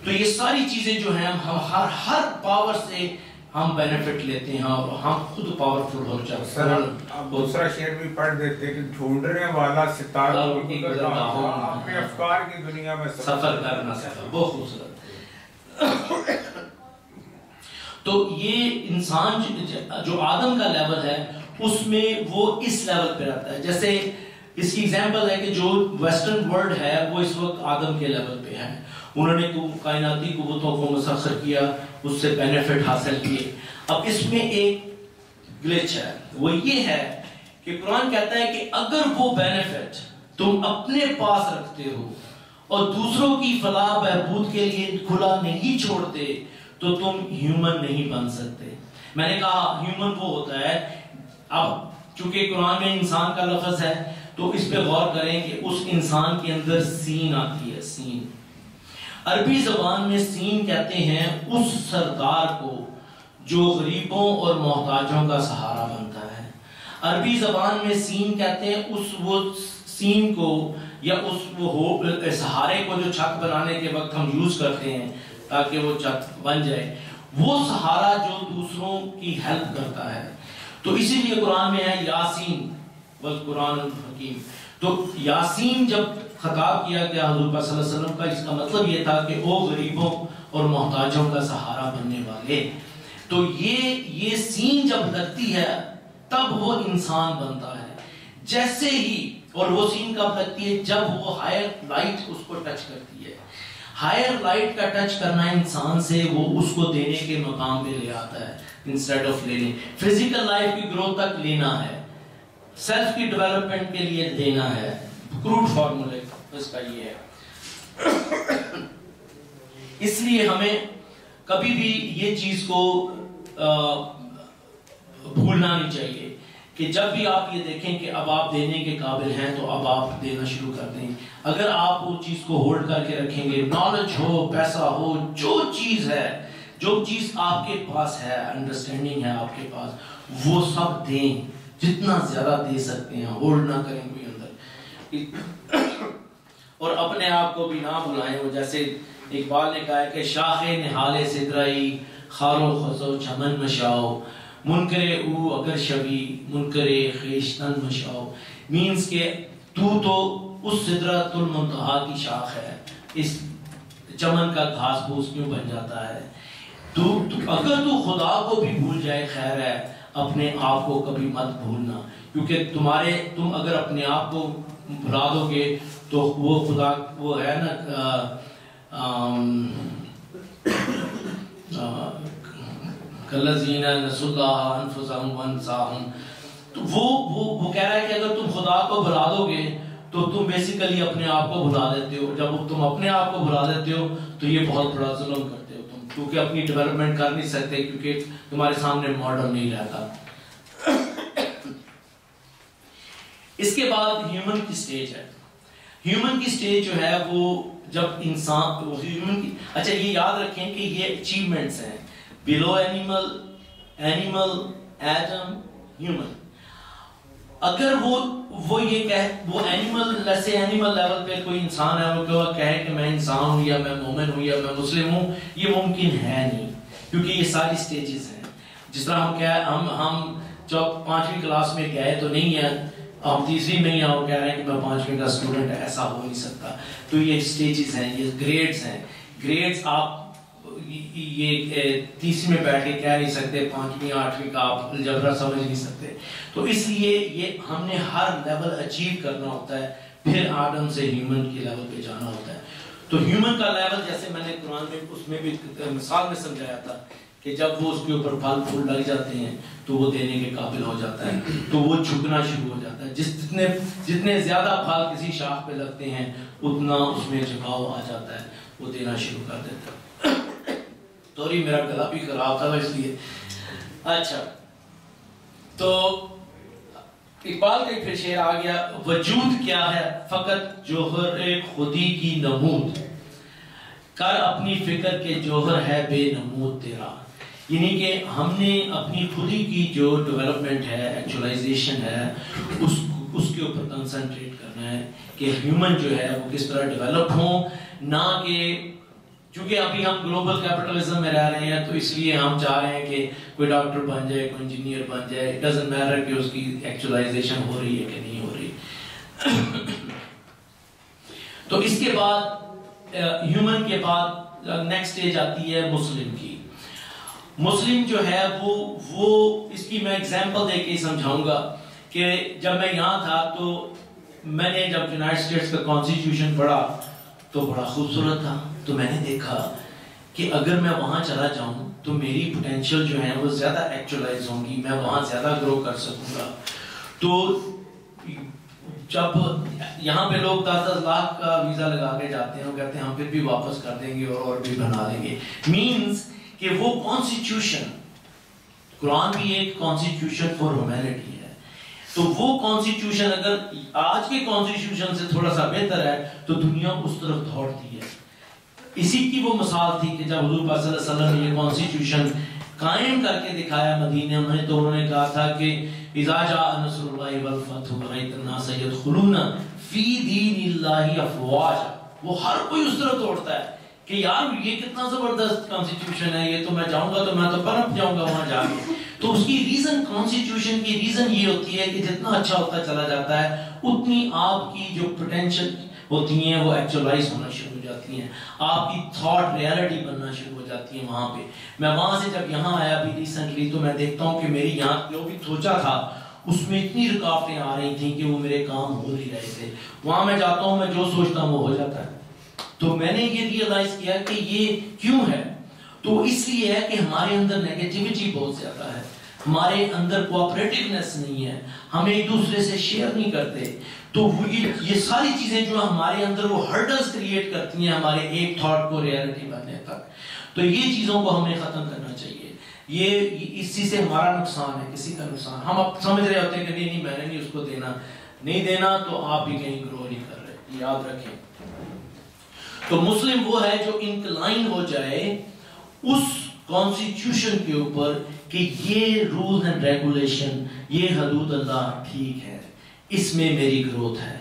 تو یہ ساری چیزیں جو ہیں ہم ہر پاور سے ہم بینیفٹ لیتے ہیں اور ہم خود پاورفل ہو جاتے ہیں. آپ دوسرا شعر بھی پڑھ دیتے کہ ڈھونڈنے والا ستاروں اپنے افکار کی دنیا میں سفر کرنا سفر. بہت خوبصورت. تو یہ انسان جو آدم کا لیول ہے اس میں وہ اس لیول پہ رہتا ہے. جیسے اس کی ایگزامپل ہے کہ جو ویسٹرن ورلڈ ہے وہ اس وقت آدم کے لیول پہ ہے. انہوں نے کائناتی قوتوں کو مسخر کیا، اس سے بینیفٹ حاصل کیے. اب اس میں ایک گلچ ہے، وہ یہ ہے کہ قرآن کہتا ہے کہ اگر وہ بینیفٹ تم اپنے پاس رکھتے ہو اور دوسروں کی فلاح بہبود کے لیے کھلا نہیں چھوڑتے تو تم ہیومن نہیں بن سکتے. میں نے کہا ہیومن وہ ہوتا ہے، اب چونکہ قرآن میں انسان کا لفظ ہے تو اس پہ غور کریں کہ اس انسان کے اندر سین آتی ہے. سین عربی زبان میں سین کہتے ہیں اس سردار کو جو غریبوں اور محتاجوں کا سہارا بنتا ہے. عربی زبان میں سین کہتے ہیں وہ سین کو یا اس سہارے کو جو چھت بنانے کے وقت ہم یوز کرتے ہیں تاکہ وہ چھت بن جائے، وہ سہارا جو دوسروں کی ہیلپ کرتا ہے. تو اسی لیے قرآن میں ہے یاسین والقرآن الحکیم. تو یاسین جب خطاب کیا گیا حضور پاک صلی اللہ علیہ وسلم کا، اس کا مطلب یہ تھا کہ وہ غریبوں اور محتاجوں کا سہارا بننے والے. تو یہ سین جب لگتی ہے تب وہ انسان بنتا ہے. جیسے ہی، اور وہ سین کب لگتی ہے؟ جب وہ ہائر لائٹ اس کو ٹچ کرتی ہے. ہائر لائٹ کا ٹچ کرنا انسان سے وہ اس کو دینے کے مقام پہ لے آتا ہے انسٹیڈ آف لینے. فزیکل لائف کی گروتھ تک لینا ہے، سیلف کی ڈیولپمنٹ کے لیے دینا ہے. کروڈ فارمولے اس کا یہ ہے. اس لیے ہمیں کبھی بھی یہ چیز کو بھولنا نہیں چاہیے کہ جب بھی آپ یہ دیکھیں کہ اب آپ دینے کے قابل ہیں تو اب آپ دینا شروع کر دیں. اگر آپ وہ چیز کو ہولڈ کر کے رکھیں گے، نالج ہو، پیسہ ہو، جو چیز ہے، جو چیز آپ کے پاس ہے، انڈرسٹینڈنگ ہے آپ کے پاس، وہ سب دیں. جتنا زیادہ دے سکتے ہیں، ہولڈ نہ کریں کوئی اندر. اور اپنے آپ کو بھی نہ بلائیں. وہ جیسے اقبال نے کہا ہے کہ شاخ نہال سدرائی خارو خزو چمن مشاؤ منکرے او اگر شبی منکرے خیشتن مشاؤ. مینز کہ تو اس سدرۃ المنتہا کی شاخ ہے، اس چمن کا گھاس پھوس کیوں بن جاتا ہے؟ اگر تو خدا کو بھی بھول جائے خیر ہے، اپنے آپ کو کبھی مت بھولنا. کیونکہ تم اگر اپنے آپ کو بھلا دو گے تو وہ خدا، وہ ہے نا کالذین نسوا اللہ انفسہم وانساہم، تو وہ کہہ رہا ہے کہ اگر تم خدا کو بھلا دو گے تو تم بیسیکلی اپنے آپ کو بھلا دیتے ہو. جب تم اپنے آپ کو بھلا دیتے ہو تو یہ بہت بڑا ظلم کرتے ہو تم، کیونکہ اپنی ڈیولپمنٹ کر نہیں سکتے، کیونکہ تمہارے سامنے ماڈل نہیں رہتا. اس کے بعد ہیومن کی سٹیج ہے. ہیومن کی سٹیج جو ہے وہ جب انسان ہیومن کی، اچھا یہ یاد رکھیں کہ یہ اچیومنٹس ہیں. بلو اینیمل، ایٹم، ہیومن. اگر وہ یہ وہ اینیمل، جیسے اینیمل لیول پہ کوئی انسان ہے، وہ کہے کہ میں انسان ہوں یا میں مومن ہوں یا میں مسلم ہوں، یہ ممکن ہے نہیں، کیونکہ یہ ساری سٹیجز ہیں. جس طرح ہم جب 5ویں کلاس میں گئے تو نہیں ہے، ہم 3ری میں ہی وہ کہہ رہے ہیں کہ میں 5ویں کا اسٹوڈنٹ، ایسا ہو نہیں سکتا. تو یہ سٹیجز ہیں، یہ گریڈز ہیں. گریڈز آپ یہ 3ری میں بیٹھ کے کہہ نہیں سکتے، 5ویں 8ویں کا آپ الجبرا سمجھ نہیں سکتے. تو اس لیے یہ ہم نے ہر لیول اچیو کرنا ہوتا ہے، پھر آدم سے ہیومن کے لیول پہ جانا ہوتا ہے. تو ہیومن کا لیول جیسے میں نے قرآن میں اس میں بھی مثال میں سمجھایا تھا کہ جب وہ اس کے اوپر پھل پھول لگ جاتے ہیں تو وہ دینے کے قابل ہو جاتا ہے، تو وہ جھکنا شروع ہو جاتا ہے. جتنے زیادہ پھل کسی شاخ پہ لگتے ہیں اتنا اس میں جھکاؤ آ جاتا ہے، وہ دینا شروع کر دیتا ہے. توری میرا گلا بھی خراب تھا اس لیے. اچھا، تو اقبال کا پھر شعر آ گیا، وجود کیا ہے فقط جوہر خودی کی نمود، کر اپنی فکر کے جوہر ہے بے نمود تیرا. یعنی کہ ہم نے اپنی خودی کی جو ڈیولپمنٹ ہے، ایکچولائزیشن ہے، اس کے اوپر کنسنٹریٹ کرنا ہے کہ ہیومن جو ہے وہ کس طرح ڈیولپ ہوں. نہ کہ چونکہ ابھی ہم گلوبل کیپٹلزم میں رہ رہے ہیں تو اس لیے ہم چاہ رہے ہیں کہ کوئی ڈاکٹر بن جائے، کوئی انجینئر بن جائے، اٹ ڈزنٹ میٹر کہ اس کی ایکچولائزیشن ہو رہی ہے کہ نہیں ہو رہی. تو اس کے بعد ہیومن کے بعد نیکسٹ سٹیج آتی ہے مسلم کی. مسلم جو ہے وہ اس کی میں ایگزامپل دے کے سمجھاؤں گا کہ جب میں یہاں تھا تو میں نے جب یونائٹڈ اسٹیٹس کا کانسٹیٹیوشن پڑھا تو بڑا خوبصورت تھا. تو میں نے دیکھا کہ اگر میں وہاں چلا جاؤں تو میری پوٹینشیل جو ہیں وہ زیادہ ایکچولائز ہوں گی، میں وہاں زیادہ گرو کر سکوں گا. تو جب یہاں پہ لوگ 10 لاکھ کا ویزا لگا کے جاتے ہیں، وہ کہتے ہیں ہم پھر بھی واپس کر دیں گے اور بھی بنا دیں گے. مینز کہ وہ کانسٹیٹیوشن، قرآن بھی ایک کانسٹیٹیوشن فار ہیومینٹی ہے. تو وہ کانسٹیٹیوشن اگر آج کے کانسٹیٹیوشن سے تھوڑا سا بہتر ہے تو دنیا اس طرف دوڑتی ہے. اسی کی وہ مثال تھی کہ جب حضور صلی اللہ علیہ وسلم نے یہ کانسٹیٹیوشن قائم کر کے دکھایا مدینہ میں، تو انہوں نے کہا تھا کہ اذا جاء نصر اللہ والفتح ورأیت الناس یدخلون فی دین اللہ افواجا. وہ ہر کوئی اس طرف دوڑتا ہے کہ یار یہ کتنا زبردست کانسٹیٹیوشن ہے، یہ تو میں جاؤں گا تو میں تو پنپ جاؤں گا وہاں جا کے. تو اس کی ریزن، کانسٹیٹیوشن کی ریزن یہ ہوتی ہے کہ جتنا اچھا ہوتا چلا جاتا ہے اتنی آپ کی جو پوٹینشیل ہوتی ہیں وہ ایکچولائز ہونا شروع ہو جاتی ہیں، آپ کی تھاٹ ریالٹی بننا شروع ہو جاتی ہے وہاں پہ. میں وہاں سے جب یہاں آیا بھی ریسنٹلی تو میں دیکھتا ہوں کہ میری یہاں جو بھی سوچا تھا اس میں اتنی رکاوٹیں آ رہی تھیں کہ وہ میرے کام ہو نہیں رہے تھے. وہاں میں جاتا ہوں, میں جو سوچتا ہوں وہ ہو جاتا ہے. تو میں نے یہ ریئلائز کیا کہ یہ کیوں ہے. تو اس لیے ہے کہ ہمارے اندر نیگیٹیوٹی بہت زیادہ ہے, ہمارے اندر کوآپریٹیونیس نہیں ہے, ہم ایک دوسرے سے شیئر نہیں کرتے. تو یہ ساری چیزیں جو ہمارے اندر وہ ہرڈلز کریٹ کرتی ہیں ہمارے ایک تھاٹ کو ریئلٹی بننے تک. تو یہ چیزوں کو ہمیں ختم کرنا چاہیے. یہ اس چیز سے ہمارا نقصان ہے, کسی کا نقصان. ہم اب سمجھ رہے ہوتے ہیں کہ نہیں میں نے نہیں اس کو دینا, نہیں دینا تو آپ بھی کہیں گرو نہیں کر رہے, یاد رکھیں. تو مسلم وہ ہے جو انکلائن ہو جائے اس کانسٹیٹیوشن کے اوپر کہ یہ رولز اینڈ ریگولیشن, یہ حدود اللہ ٹھیک ہے, اس میں میری گروتھ ہے.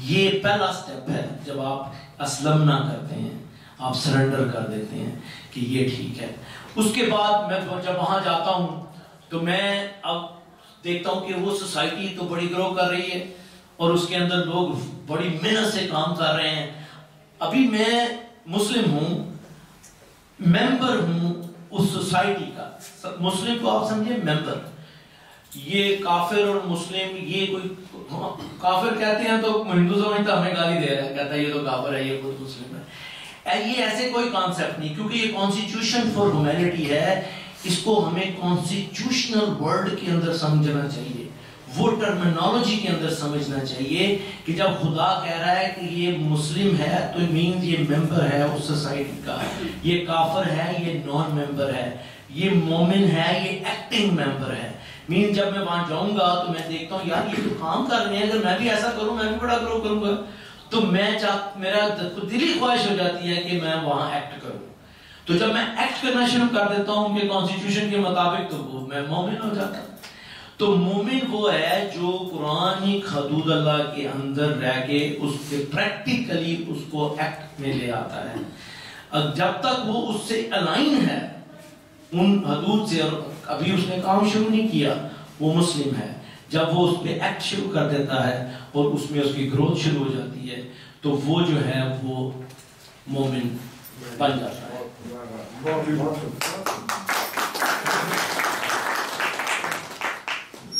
یہ پہلا سٹیپ ہے جب آپ اسلم نہ کرتے ہیں, آپ سرنڈر کر دیتے ہیں کہ یہ ٹھیک ہے. اس کے بعد میں جب وہاں جاتا ہوں تو میں اب دیکھتا ہوں کہ وہ سوسائٹی تو بڑی گرو کر رہی ہے اور اس کے اندر لوگ بڑی محنت سے کام کر رہے ہیں. ابھی میں مسلم ہوں, ممبر ہوں اس سوسائٹی کا. مسلم کو آپ سمجھیں ممبر. یہ کافر اور مسلم, یہ کوئی کافر کہتے ہیں تو ہندو سمجھتا ہمیں گالی دے رہا ہے, کہتا ہے یہ تو کافر ہے, یہ خود مسلم ہے. یہ ایسے کوئی کانسیپٹ نہیں, کیونکہ یہ کانسٹیٹیوشن فار ہیومینٹی ہے. اس کو ہمیں کانسٹیٹیوشنل ورلڈ کے اندر سمجھنا چاہیے, وہ ٹرمینالوجی کے اندر سمجھنا چاہیے کہ جب خدا کہہ رہا ہے کہ یہ مسلم ہے تو مینز یہ ممبر ہے اس سوسائٹی کا, یہ کافر ہے یہ نان ممبر ہے, یہ مومن ہے یہ ایکٹنگ ممبر ہے. مینز جب میں وہاں جاؤں گا تو میں دیکھتا ہوں یار یہ تو کام کر رہے ہیں, اگر میں بھی ایسا کروں میں بھی بڑا گرو کروں گا. تو میرا دلی خواہش ہو جاتی ہے کہ میں وہاں ایکٹ کروں. تو جب میں ایکٹ کرنا شروع کر دیتا ہوں کہ کانسٹیٹیوشن کے مطابق, تو وہ میں مومن ہو جاتا ہوں. تو مومن وہ ہے جو قرآن حدود اللہ کے اندر رہ کے اس کے پریکٹیکلی اس کو ایکٹ میں لے آتا ہے. جب تک وہ اس سے الائن ہے ان حدود سے, اور ابھی اس نے کام شروع نہیں کیا, وہ مسلم ہے. جب وہ اس پہ ایکٹ شروع کر دیتا ہے اور اس میں اس کی گروتھ شروع ہو جاتی ہے تو وہ جو ہے وہ مومن بن جاتا ہے.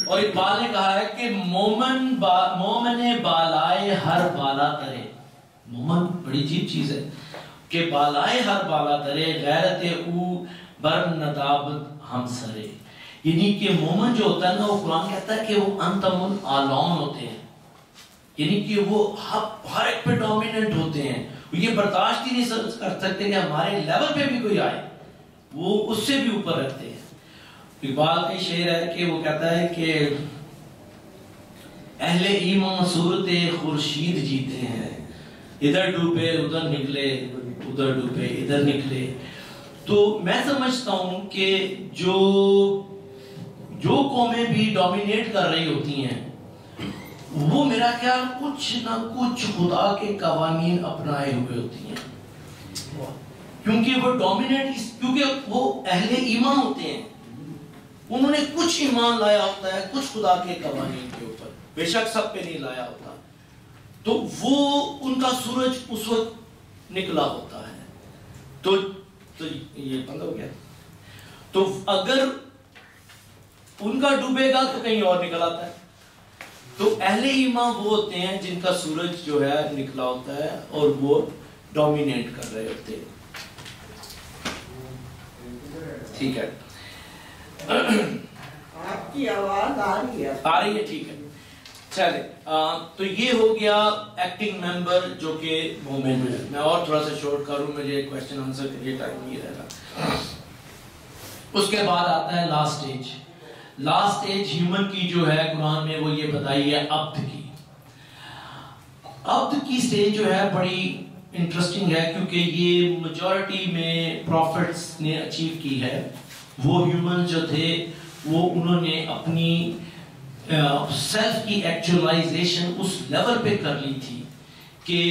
اور اقبال نے کہا ہے کہ مومن بالائے ہر بالا ترے. مومن بڑی عجیب چیز ہے کہ بالائے ہر بالا ترے, غیرت او بر ندابت ہم سرے. یعنی کہ مومن جو ہوتا ہے نا, وہ قرآن کہتا ہے کہ وہ انتم العالون ہوتے ہیں, یعنی کہ وہ ہر ایک پہ ڈومیننٹ ہوتے ہیں. یہ برداشت ہی نہیں کر سکتے کہ ہمارے لیول پہ بھی کوئی آئے, وہ اس سے بھی اوپر رکھتے ہیں. اقبال کا شعر ہے کہ وہ کہتا ہے کہ اہل ایمان صورت خورشید جیتے ہیں, ادھر ڈوبے ادھر نکلے, ادھر ڈوبے ادھر نکلے. تو میں سمجھتا ہوں کہ جو قومیں بھی ڈومینیٹ کر رہی ہوتی ہیں وہ میرا خیال کچھ نہ کچھ خدا کے قوانین اپنائے ہوئے ہوتی ہیں, کیونکہ وہ ڈومینیٹ, کیونکہ وہ اہل ایمان ہوتے ہیں, انہوں نے کچھ ایمان لایا ہوتا ہے کچھ خدا کے قوانین کے اوپر, بے شک سب پہ نہیں لایا ہوتا. تو وہ ان کا سورج اس وقت نکلا ہوتا ہے. تو یہ بند ہو گیا. تو اگر ان کا ڈوبے گا تو کہیں اور نکل آتا ہے. تو اہل ایمان وہ ہوتے ہیں جن کا سورج جو ہے نکلا ہوتا ہے اور وہ ڈومینیٹ کر رہے ہوتے ہیں. ٹھیک ہے, آپ کی آواز آ رہی ہے, ٹھیک ہے. چلے, تو یہ ہو گیا ایکٹنگ ممبر جو کہ مومن ہے. میں اور تھوڑا سا شارٹ کروں, مجھے کویسچن آنسر کے لیے ٹائم نہیں رہے گا. اس کے بعد آتا ہے last age. Last age human کی جو ہے قرآن میں وہ یہ بتائی ہے عبد کی. عبد کی سٹیج جو ہے بڑی انٹرسٹنگ ہے, کیونکہ یہ میجورٹی میں پروفٹس نے اچیو کی ہے. وہ ہیومن جو تھے وہ انہوں نے اپنی سیلف کی ایکچولائزیشن اس لیول پہ کر لی تھی کہ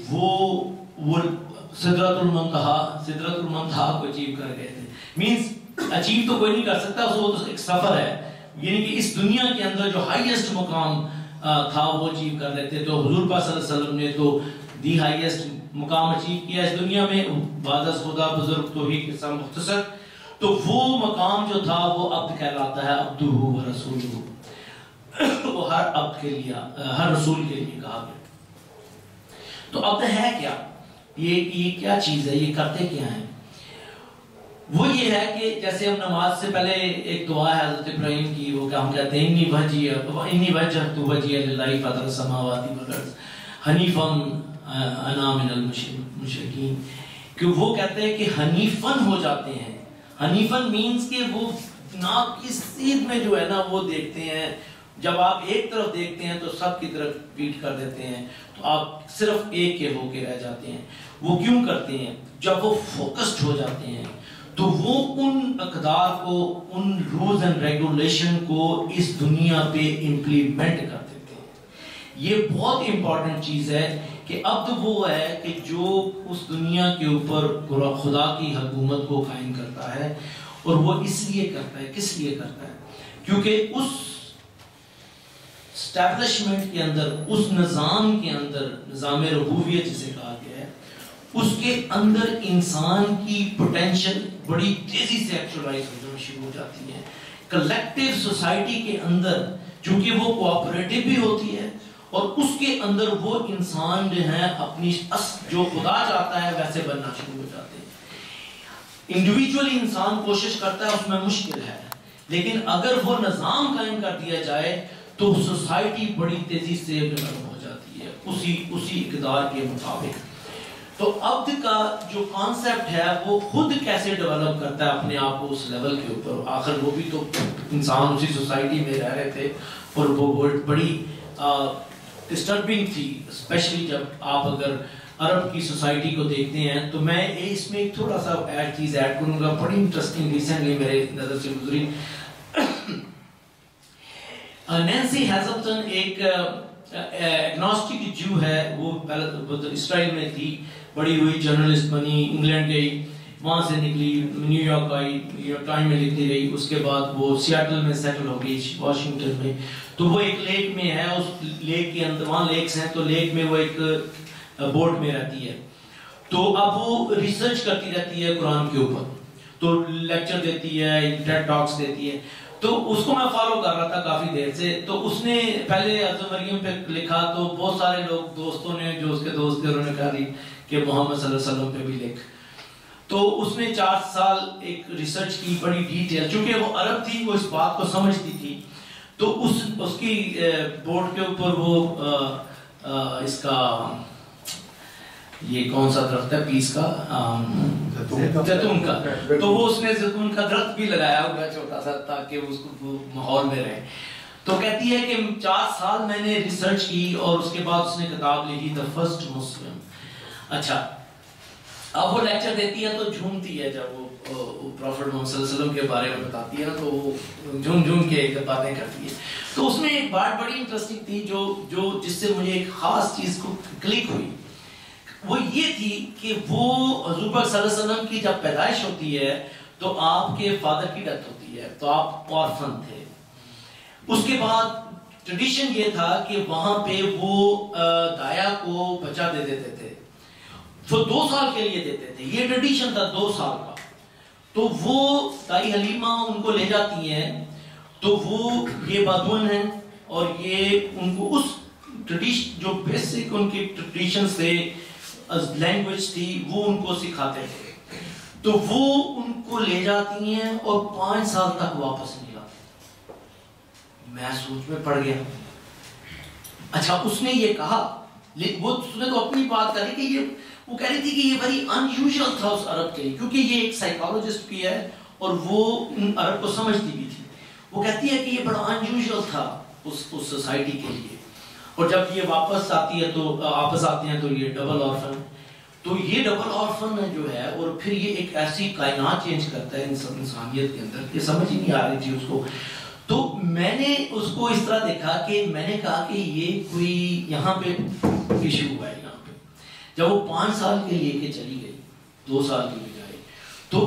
وہ سدرۃ المنتہا کو اچیو کر گئے تھے. مینز اچیو تو کوئی نہیں کر سکتا, وہ تو ایک سفر ہے, یعنی کہ اس دنیا کے اندر جو ہائیسٹ مقام تھا وہ اچیو کر لیتے. تو حضور پاک صلی اللہ علیہ وسلم نے تو دی ہائیسٹ مقام اچیو کیا اس دنیا میں, بعد از خدا بزرگ توحید کے ساتھ مختصر. تو وہ مقام جو تھا وہ عبد کہلاتا ہے, عبدہ و رسولہ. وہ ہر اب کے لیے، ہر رسول کے لیے کہا گیا۔ تو اب ہے کیا، یہ کیا چیز ہے، یہ کرتے کیا ہیں؟ وہ یہ ہے کہ جیسے ہم نماز سے پہلے ایک دعا ہے حضرت ابراہیم کی، وہ کہ ہم کہتے ہیں انی وجہت وجہی للہ فاطر السماوات والارض حنیفا انا من المشرکین، کہ وہ کہتے ہیں کہ حنیفن ہو جاتے ہیں۔ حنیفن مینز کہ وہ ناک کی سیدھ میں جو ہے نا وہ دیکھتے ہیں، جب آپ ایک طرف دیکھتے ہیں تو سب کی طرف پیٹ کر دیتے ہیں، تو آپ صرف ایک کے ہو کے رہ جاتے ہیں۔ وہ کیوں کرتے ہیں؟ جب وہ فوکسڈ ہو جاتے ہیں تو وہ ان اقدار کو، ان رولز اینڈ ریگولیشن کو اس دنیا پہ امپلیمنٹ کر دیتے ہیں۔ یہ بہت امپورٹنٹ چیز ہے کہ اب تو وہ ہے کہ جو اس دنیا کے اوپر خدا کی حکومت کو قائم کرتا ہے، اور وہ اس لیے کرتا ہے، کس لیے کرتا ہے؟ کیونکہ اس اسٹیبلشمنٹ کے اندر، اس نظام کے اندر، نظام ربوبیت جسے کہا گیا ہے، اس کے اندر انسان کی پوٹینشل بڑی تیزی سے ایکچولائز ہونا شروع ہو جاتی ہے۔ کلیکٹیو سوسائٹی کے اندر چونکہ وہ کوآپریٹو بھی ہوتی ہے، اور اس کے اندر وہ انسان جو ہے اپنی جو خدا چاہتا ہے ویسے بننا شروع ہو جاتے ہیں۔ انڈیویجولی انسان کوشش کرتا ہے، اس میں مشکل ہے، لیکن اگر وہ نظام قائم کر دیا جائے تو سوسائٹی بڑی تیزی سے ڈیولپ ہو جاتی ہے اسی اقدار کے مطابق۔ تو عبد کا جو کانسیپٹ ہے وہ خود کیسے ڈیولپ کرتا ہے اپنے آپ کو اس لیول کے اوپر، آخر وہ بھی تو انسان اسی سوسائٹی میں رہ رہے تھے، اور وہ بڑی ڈسٹربنگ تھی، اسپیشلی جب آپ اگر عرب کی سوسائٹی کو دیکھتے ہیں۔ تو میں اس میں ایک تھوڑا سا چیز ایڈ کروں گا، بڑی انٹرسٹنگ ریسنٹلی میرے نظر سے گزری۔ نینسی ہیزلٹن ایک ایگنوسٹک جو ہے، وہ پہلے اسرائیل میں تھی، بڑی ہوئی جرنلسٹ بنی، انگلینڈ گئی، وہاں سے نکلی، نیو یارک آئی، نیو یارک ٹائم میں لکھتی رہی، اس کے بعد وہ سیاٹل میں سیٹل ہو گئی، واشنگٹن میں۔ تو وہ ایک لیک میں ہے، اس لیک کے اندر، وہاں لیکس ہیں، تو لیک میں وہ ایک بوٹ میں رہتی ہے۔ تو اب وہ ریسرچ کرتی رہتی ہے قرآن کے اوپر، تو لیکچر دیتی ہے، ٹیڈ ٹاکس دیتی ہے۔ تو اس کو میں فالو کر رہا تھا کافی دیر سے۔ تو اس نے پہلے حضرت مریم پہ لکھا، تو بہت سارے لوگ، دوستوں نے، جو اس کے دوست تھے، انہوں نے کہا دی کہ محمد صلی اللہ علیہ وسلم پہ بھی لکھ۔ تو اس نے 4 سال ایک ریسرچ کی بڑی ڈیٹیل، چونکہ وہ عرب تھی، وہ اس بات کو سمجھتی تھی۔ تو اس کی بورڈ کے اوپر وہ اس کا یہ کون سا درخت ہے پیس کا، زیتون کا، تو وہ اس نے زیتون کا درخت بھی لگایا ہوگا چھوٹا سا، تاکہ اس کو ماحول میں رہے۔ تو کہتی ہے کہ 4 سال میں نے ریسرچ کی، اور اس کے بعد اس نے کتاب لکھی دی فرسٹ مسلم۔ اچھا، اب وہ لیکچر دیتی ہے تو جھومتی ہے، جب وہ پروفٹ محمد صلی اللہ علیہ وسلم کے بارے میں بتاتی ہے نا، تو وہ جھوم کے باتیں کرتی ہے۔ تو اس میں ایک بات بڑی انٹرسٹنگ تھی، جو جس سے مجھے ایک خاص چیز کو کلک ہوئی، وہ یہ تھی کہ وہ حضور پاک صلی اللہ علیہ وسلم کی جب پیدائش ہوتی ہے تو آپ کے فادر کی ڈیتھ ہوتی ہے، تو آپ آرفن تھے۔ اس کے بعد ٹریڈیشن یہ تھا کہ وہاں پہ وہ دایا کو بچہ دے دیتے تھے، وہ 2 سال کے لیے دیتے تھے، یہ ٹریڈیشن تھا 2 سال کا۔ تو وہ دائی حلیمہ ان کو لے جاتی ہیں، تو وہ یہ بدون ہیں، اور یہ ان کو اس ٹریڈیشن، جو بیسک ان کی ٹریڈیشن سے لینگویج تھی، وہ ان کو سکھاتے تھے۔ تو وہ ان کو لے جاتی ہیں اور 5 سال تک واپس نہیں لاتے۔ میں سوچ میں پڑ گیا۔ اچھا، اس نے یہ کہا، وہ اس نے تو اپنی بات کری کہ یہ، وہ کہہ رہی تھی کہ یہ بڑی انیوژل تھا اس عرب کے لیے، کیونکہ یہ ایک سائیکالوجسٹ بھی ہے اور وہ عرب کو سمجھتی بھی تھی۔ وہ کہتی ہے کہ یہ بڑا انیوژل تھا اس سوسائٹی کے لیے، اور جب یہ واپس آتی ہے تو واپس آتے ہیں تو یہ ڈبل آرفن، تو یہ ڈبل آرفن جو ہے، اور پھر یہ ایک ایسی کائنات چینج کرتا ہے انسانیت کے اندر، یہ سمجھ ہی نہیں آ رہی تھی اس کو۔ تو میں نے اس کو اس طرح دیکھا کہ میں نے کہا کہ یہ کوئی یہاں پہ ایشو ہوا ہے، یہاں پہ جب وہ 5 سال کے لیے کہ چلی گئی 2 سال کی بجائے، تو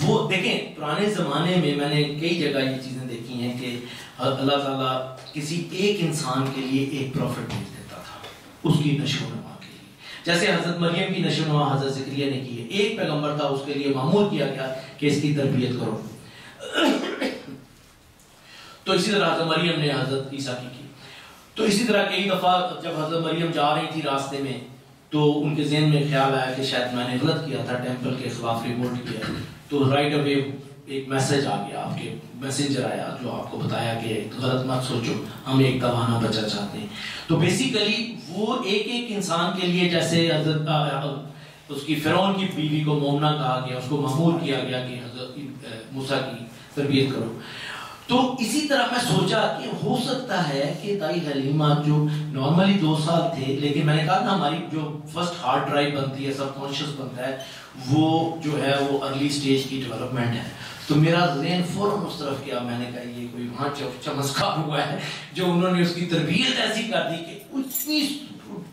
وہ دیکھیں پرانے زمانے میں نے کئی جگہ یہ چیزیں دیکھی ہیں کہ اللہ تعالیٰ کسی ایک انسان کے لیے ایک پروفٹ بھیج دیتا تھا اس کی نشو و نما کے لیے، جیسے حضرت مریم کی نشو و نما حضرت زکریا نے کی ہے، ایک پیغمبر تھا، اس کے لیے معمول کیا گیا کہ اس کی تربیت کرو۔ تو اسی طرح حضرت مریم نے حضرت عیسیٰ کی. تو اسی طرح کئی دفعہ جب حضرت مریم جا رہی تھی راستے میں تو ان کے ذہن میں خیال آیا کہ شاید میں نے غلط کیا تھا، ٹیمپل کے خلاف رپورٹ کیا. تو رائٹ اوے ایک میسج آ گیا، آپ کے میسنجر آیا جو آپ کو بتایا کہ غلط مت سوچو، ہم ایک دوانا بچہ چاہتے ہیں. تو بیسیکلی وہ ایک انسان کے لیے، جیسے حضرت اس کی فرعون کی بیوی کو مومنہ کہا گیا، اس کو مأمور کیا گیا کہ حضرت موسیٰ کی تربیت کرو. تو اسی طرح میں سوچا کہ ہو سکتا ہے کہ دائی حلیمہ جو نارملی 2 سال تھے، لیکن میں نے کہا نا ہماری جو فرسٹ ہارڈ ڈرائیو بنتی ہے، سب کانشیس بنتا ہے، وہ جو ہے وہ ارلی سٹیج کی ڈیولپمنٹ ہے. تو میرا ذہن فوراً اس طرف کیا، میں نے کہا یہ کوئی وہاں چمتکار ہوا ہے جو انہوں نے اس کی تربیت ایسی کر دی کہ اتنی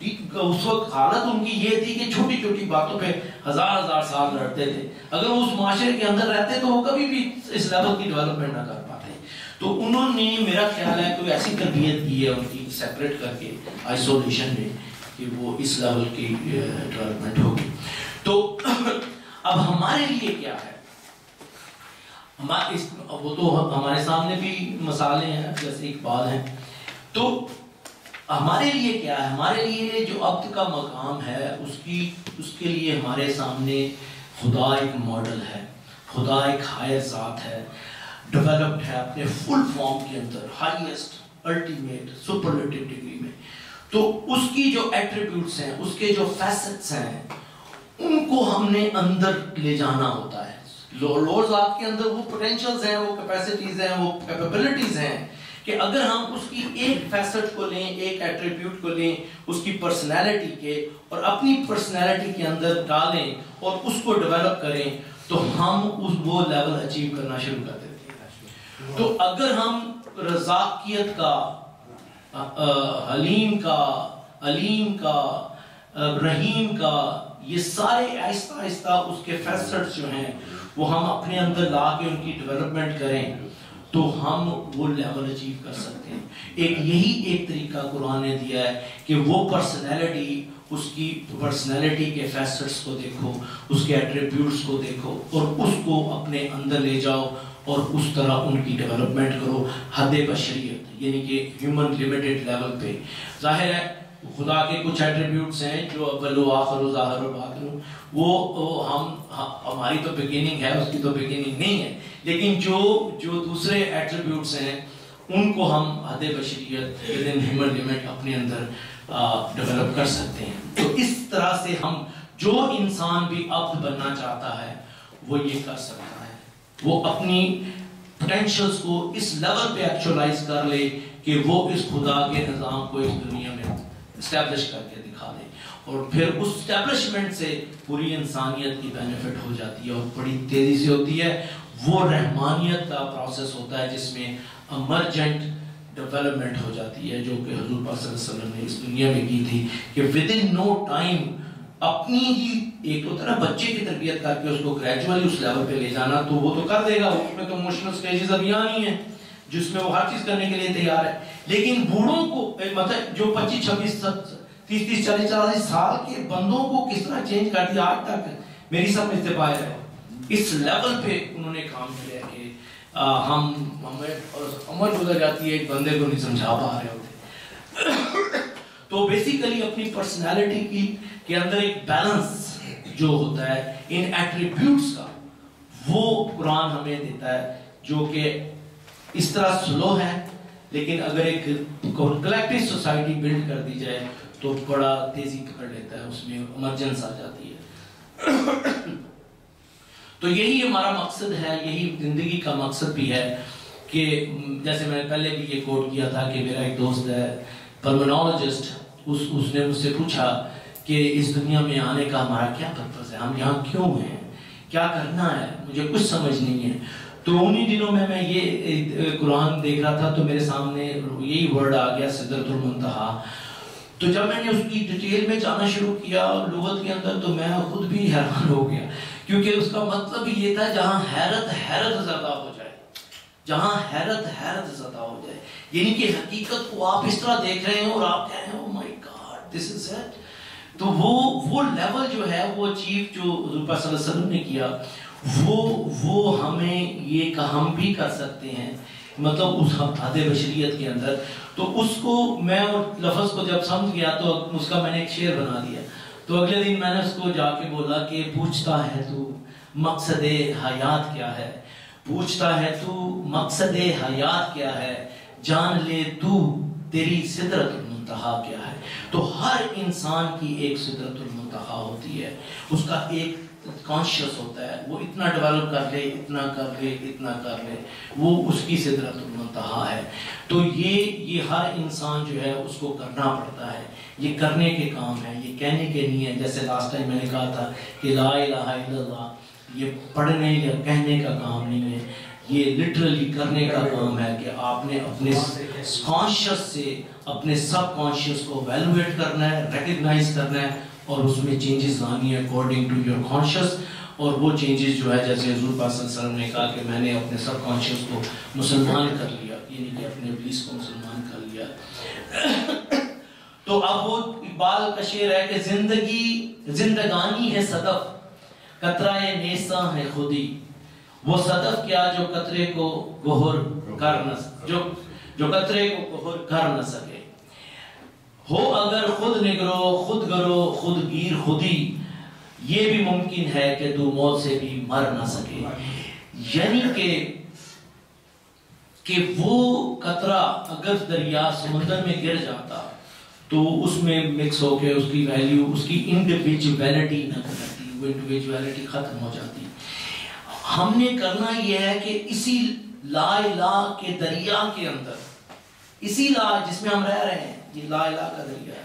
اس وقت حالت ان کی یہ تھی کہ چھوٹی چھوٹی باتوں پہ ہزار سال لڑتے تھے. اگر وہ اس معاشرے کے اندر رہتے تو وہ کبھی بھی اس لیول کی ڈیولپمنٹ نہ کر پاتے. تو انہوں نے میرا خیال ہے کوئی ایسی تربیت کی ہے ان کی سیپریٹ کر کے آئسولیشن میں کہ وہ اس لیول کی ڈیولپمنٹ ہوگی. تو اب ہمارے لیے کیا ہے؟ وہ تو ہمارے سامنے بھی مسالے ہیں جیسے اقبال ہیں. تو ہمارے لیے کیا ہے؟ ہمارے لیے جو عبد کا مقام ہے اس کے لیے ہمارے سامنے خدا ایک ماڈل ہے، خدا ایک ہائر ذات ہے، ڈیولپڈ ہے اپنے فل فارم کے اندر، ہائیسٹ الٹیمیٹ سپرلیٹو ڈگری میں. تو اس کی جو ایٹریبیوٹس ہیں، اس کے جو فیسٹس ہیں، ان کو ہم نے اندر لے جانا ہوتا ہے. لوور ذات کے اندر وہ پوٹینشلز ہیں، وہ کیپیسٹیز ہیں، وہ کیپیبلٹیز ہیں کہ اگر ہم اس کی ایک فیسٹ کو لیں، ایک ایٹریبیوٹ کو لیں اس کی پرسنالٹی کے، اور اپنی پرسنالٹی کے اندر ڈالیں اور اس کو ڈیولپ کریں تو ہم وہ لیول اچیو کرنا شروع کر دیتے ہیں. تو اگر ہم رزاقیت کا، حلیم کا، علیم کا، رحیم کا، یہ سارے آہستہ آہستہ اس کے فیسٹس جو ہیں وہ ہم اپنے اندر لا کے ان کی ڈیولپمنٹ کریں تو ہم وہ لیول اچیو کر سکتے ہیں. یہی ایک طریقہ قرآن نے دیا ہے کہ وہ پرسنالٹی، اس کی پرسنالٹی کے فیسٹس کو دیکھو، اس کے ایٹریبیوٹس کو دیکھو اور اس کو اپنے اندر لے جاؤ اور اس طرح ان کی ڈیولپمنٹ کرو حد بشریت، یعنی کہ ہیومن لمیٹڈ لیول پہ. ظاہر ہے خدا کے کچھ ایٹریبیوٹس ہیں جو اول و آخر و ظاہر و باطن، وہ ہماری تو بگننگ ہے، اس کی تو بگننگ نہیں ہے، لیکن جو دوسرے ایٹریبیوٹس ہیں ان کو ہم حد بشریت ہیومن لمٹ اپنے اندر ڈیولپ کر سکتے ہیں. تو اس طرح سے ہم جو انسان بھی عبد بننا چاہتا ہے وہ یہ کر سکتا ہے، وہ اپنی پوٹینشلز کو اس لیول پہ ایکچولائز کر لے کہ وہ اس خدا کے نظام کو اس دنیا میں اسٹیبلش کر کے دکھا دے، اور پھر اس اسٹیبلشمنٹ سے پوری انسانیت کی بینیفٹ ہو جاتی ہے اور بڑی تیزی سے ہوتی ہے. وہ رحمانیت کا پروسیس ہوتا ہے جس میں امرجنٹ ڈیولپمنٹ ہو جاتی ہے، جو کہ حضور پاک صلی اللہ علیہ وسلم نے اس دنیا میں کی تھی کہ ود ان نو ٹائم اپنی ہی ایک ہوتا ہے نا بچے کی تربیت کر کے اس کو گریجولی اس لیول پہ لے جانا، تو وہ تو کر دے گا، اس میں تو ایموشنل سٹیجز ابھی آنی ہیں جس میں وہ ہر چیز کرنے کے لیے تیار ہے. لیکن بوڑھوں کو مطلب جو 25 26 30 40 40 سال کے بندوں کو کس طرح چینج کر دیا آج تک میری سمجھ سے باہر ہے. اس لیول پہ انہوں نے کام کیا کہ ہمیں عمر گزر جاتی ہے ایک بندے کو نہیں سمجھا پا رہے ہوتے. تو بیسیکلی اپنی پرسنالٹی کے اندر ایک بیلنس جو ہوتا ہے ان ایٹریبیوٹس کا، وہ قرآن ہمیں دیتا ہے جو کہ اس طرح سلو ہے، لیکن اگر ایک کلیکٹیو سوسائٹی بلڈ کر دی جائے تو بڑا تیزی پکڑ لیتا ہے، اس میں ایمرجنس آ جاتی ہے. تو یہی ہمارا مقصد ہے، یہی زندگی کا مقصد بھی ہے کہ جیسے میں نے پہلے بھی یہ کوٹ کیا تھا کہ میرا ایک دوست ہے پلمونالوجسٹ، اس نے مجھ سے پوچھا کہ اس دنیا میں آنے کا ہمارا کیا پرپس ہے، ہم یہاں کیوں ہیں، کیا کرنا ہے، مجھے کچھ سمجھ نہیں ہے. تو انہی دنوں میں یہ قرآن دیکھ رہا تھا تو میرے سامنے یہی ورڈ آ گیا سدرۃ المنتہا. تو جب میں نے اس کی ڈیٹیل میں جانا شروع کیا لغت کے اندر تو میں خود بھی حیران ہو گیا، کیونکہ اس کا مطلب یہ تھا جہاں حیرت زدہ ہو جائے، جہاں حیرت زدہ ہو جائے، یعنی کہ حقیقت کو آپ اس طرح دیکھ رہے ہیں اور آپ کہہ رہے ہیں او مائی گاڈ دس از اٹ. تو وہ لیول جو ہے وہ اچیو جو حضور پاک صلی اللہ علیہ وسلم نے کیا وہ ہمیں یہ کہ ہم بھی کر سکتے ہیں، مطلب اس حد بشریت کے اندر. تو اس کو میں لفظ کو جب سمجھ گیا تو اس کا میں نے ایک شعر بنا دیا. تو اگلے دن میں نے اس کو جا کے بولا کہ پوچھتا ہے تو مقصد حیات کیا ہے، پوچھتا ہے تو مقصد حیات کیا ہے، جان لے تو تیری سدرت المنتہا کیا ہے. تو ہر انسان کی ایک سدرت المنتہا ہوتی ہے، اس کا ایک کانشیس ہوتا ہے، وہ اتنا ڈیولپ کر لے، اتنا کر لے، اتنا کر لے، وہ اس کی سدرت المنتہا ہے. تو یہ ہر انسان جو ہے اس کو کرنا پڑتا ہے، یہ کرنے کے کام ہے، یہ کہنے کے نہیں ہے. جیسے لاسٹ ٹائم میں نے کہا تھا کہ لا الہ الا اللہ یہ پڑھنے یا کہنے کا کام نہیں ہے، یہ لٹرلی کرنے کا کام ہے کہ آپ نے اپنے کانشیس سے اپنے سب کانشیس کو ویلویٹ کرنا ہے، ریکگنائز کرنا ہے اور اس میں چینجز لانی ہے اکارڈنگ ٹو یور کانشیس. اور وہ چینجز جو ہے جیسے حضور پاک صلی اللہ علیہ وسلم نے کہا کہ میں نے اپنے سب کانشیس کو مسلمان کر لیا، یعنی کہ اپنے ابلیس کو مسلمان کر لیا. تو اب وہ اقبال کا شعر ہے کہ زندگانی ہے صدف قطرہ نیساں ہے خودی، وہ صدف کیا جو قطرے کو گوہر کر نہ جو قطرے کو گوہر کر نہ سکے. ہو اگر خود نگرو خود گرو خود گیر خودی، یہ بھی ممکن ہے کہ تو موت سے بھی مر نہ سکے. یعنی کہ وہ قطرہ اگر دریا سمندر میں گر جاتا تو اس میں مکس ہو کے اس کی ویلیو، اس کی انڈیویجویلٹی نہ کرتی، وہ انڈیویجویلٹی ختم ہو جاتی. ہم نے کرنا یہ ہے کہ اسی لا الہ کے دریا کے اندر، اسی لا جس میں ہم رہ رہے ہیں، یہ لا الہ کا دریا ہے،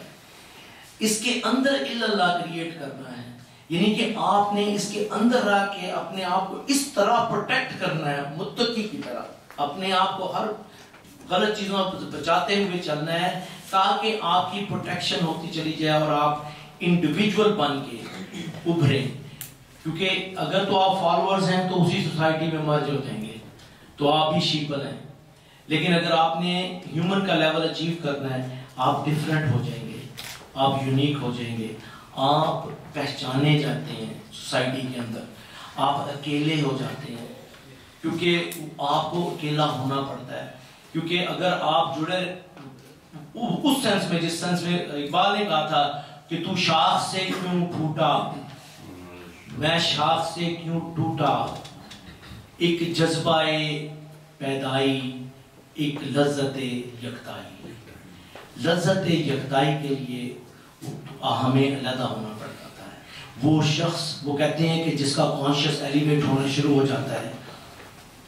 اس کے اندر الا اللہ کریٹ کرنا ہے. یعنی کہ آپ نے اس کے اندر رہ کے اپنے آپ کو اس طرح پروٹیکٹ کرنا ہے، متقی کی طرح اپنے آپ کو ہر غلط چیزوں سے بچاتے ہوئے چلنا ہے تاکہ آپ کی پروٹیکشن ہوتی چلی جائے اور آپ انڈیویجول بن کے ابھریں. کیونکہ اگر تو آپ فالوورز ہیں تو اسی سوسائٹی میں مرج ہو جائیں گے، تو آپ بھی شیپل ہیں. لیکن اگر آپ نے ہیومن کا لیول اچیو کرنا ہے، آپ ڈیفرنٹ ہو جائیں گے، آپ یونیک ہو جائیں گے، آپ پہچانے جاتے ہیں سوسائٹی کے اندر، آپ اکیلے ہو جاتے ہیں کیونکہ آپ کو اکیلا ہونا پڑتا ہے. کیونکہ اگر آپ جڑے اس سینس میں، جس سینس میں اقبال نے کہا تھا کہ تو شاخ سے کیوں پھوٹا میں شاخ سے کیوں ٹوٹا، ایک جذبہ پیدائی ایک لذت یکتائی. لذت یکتائی کے لیے ہمیں علیحدہ ہونا پڑتا ہے. وہ شخص، وہ کہتے ہیں کہ جس کا کانشیس ایلیویٹ ہونا شروع ہو جاتا ہے،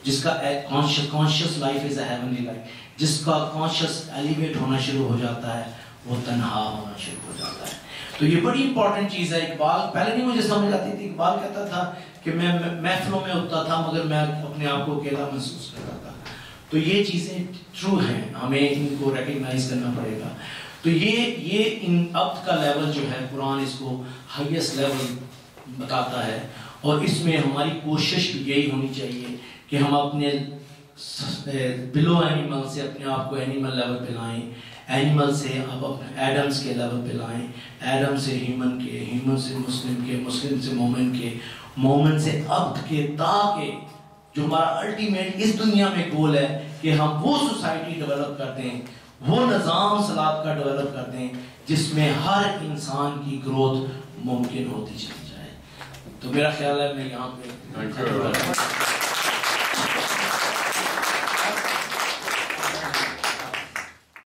جس کا conscious life is a heavenly life, جس کا کانشیس ایلیویٹ ہونا شروع ہو جاتا ہے وہ تنہا ہونا شروع ہو جاتا ہے. تو یہ بڑی امپورٹنٹ چیز ہے. اقبال پہلے نہیں مجھے سمجھ آتی تھی. اقبال کہتا تھا کہ میں محفلوں میں ہوتا تھا مگر میں اپنے آپ کو اکیلا محسوس کرتا تھا. تو یہ چیزیں ٹرو ہیں، ہمیں ان کو ریکگنائز کرنا پڑے گا. تو یہ ان عبد کا لیول جو ہے قرآن اس کو ہائیسٹ لیول بتاتا ہے. اور اس میں ہماری کوشش بھی یہی ہونی چاہیے کہ ہم اپنے بلو اینیمل سے اپنے آپ کو اینیمل لیول پہ لائیں، اینیمل سے اب اپنے ایڈمز کے لیول پہ لائیں، ایڈم سے ہیومن کے، ہیومن سے مسلم کے، مسلم سے مومن کے، مومن سے عبد کے، تاکہ جو ہمارا الٹیمیٹ اس دنیا میں گول ہے کہ ہم وہ سوسائٹی ڈیولپ کرتے ہیں، وہ نظام صلاحت کا ڈیولپ کرتے ہیں جس میں ہر انسان کی گروتھ ممکن ہوتی چلی جائے. تو میرا خیال ہے میں یہاں پہ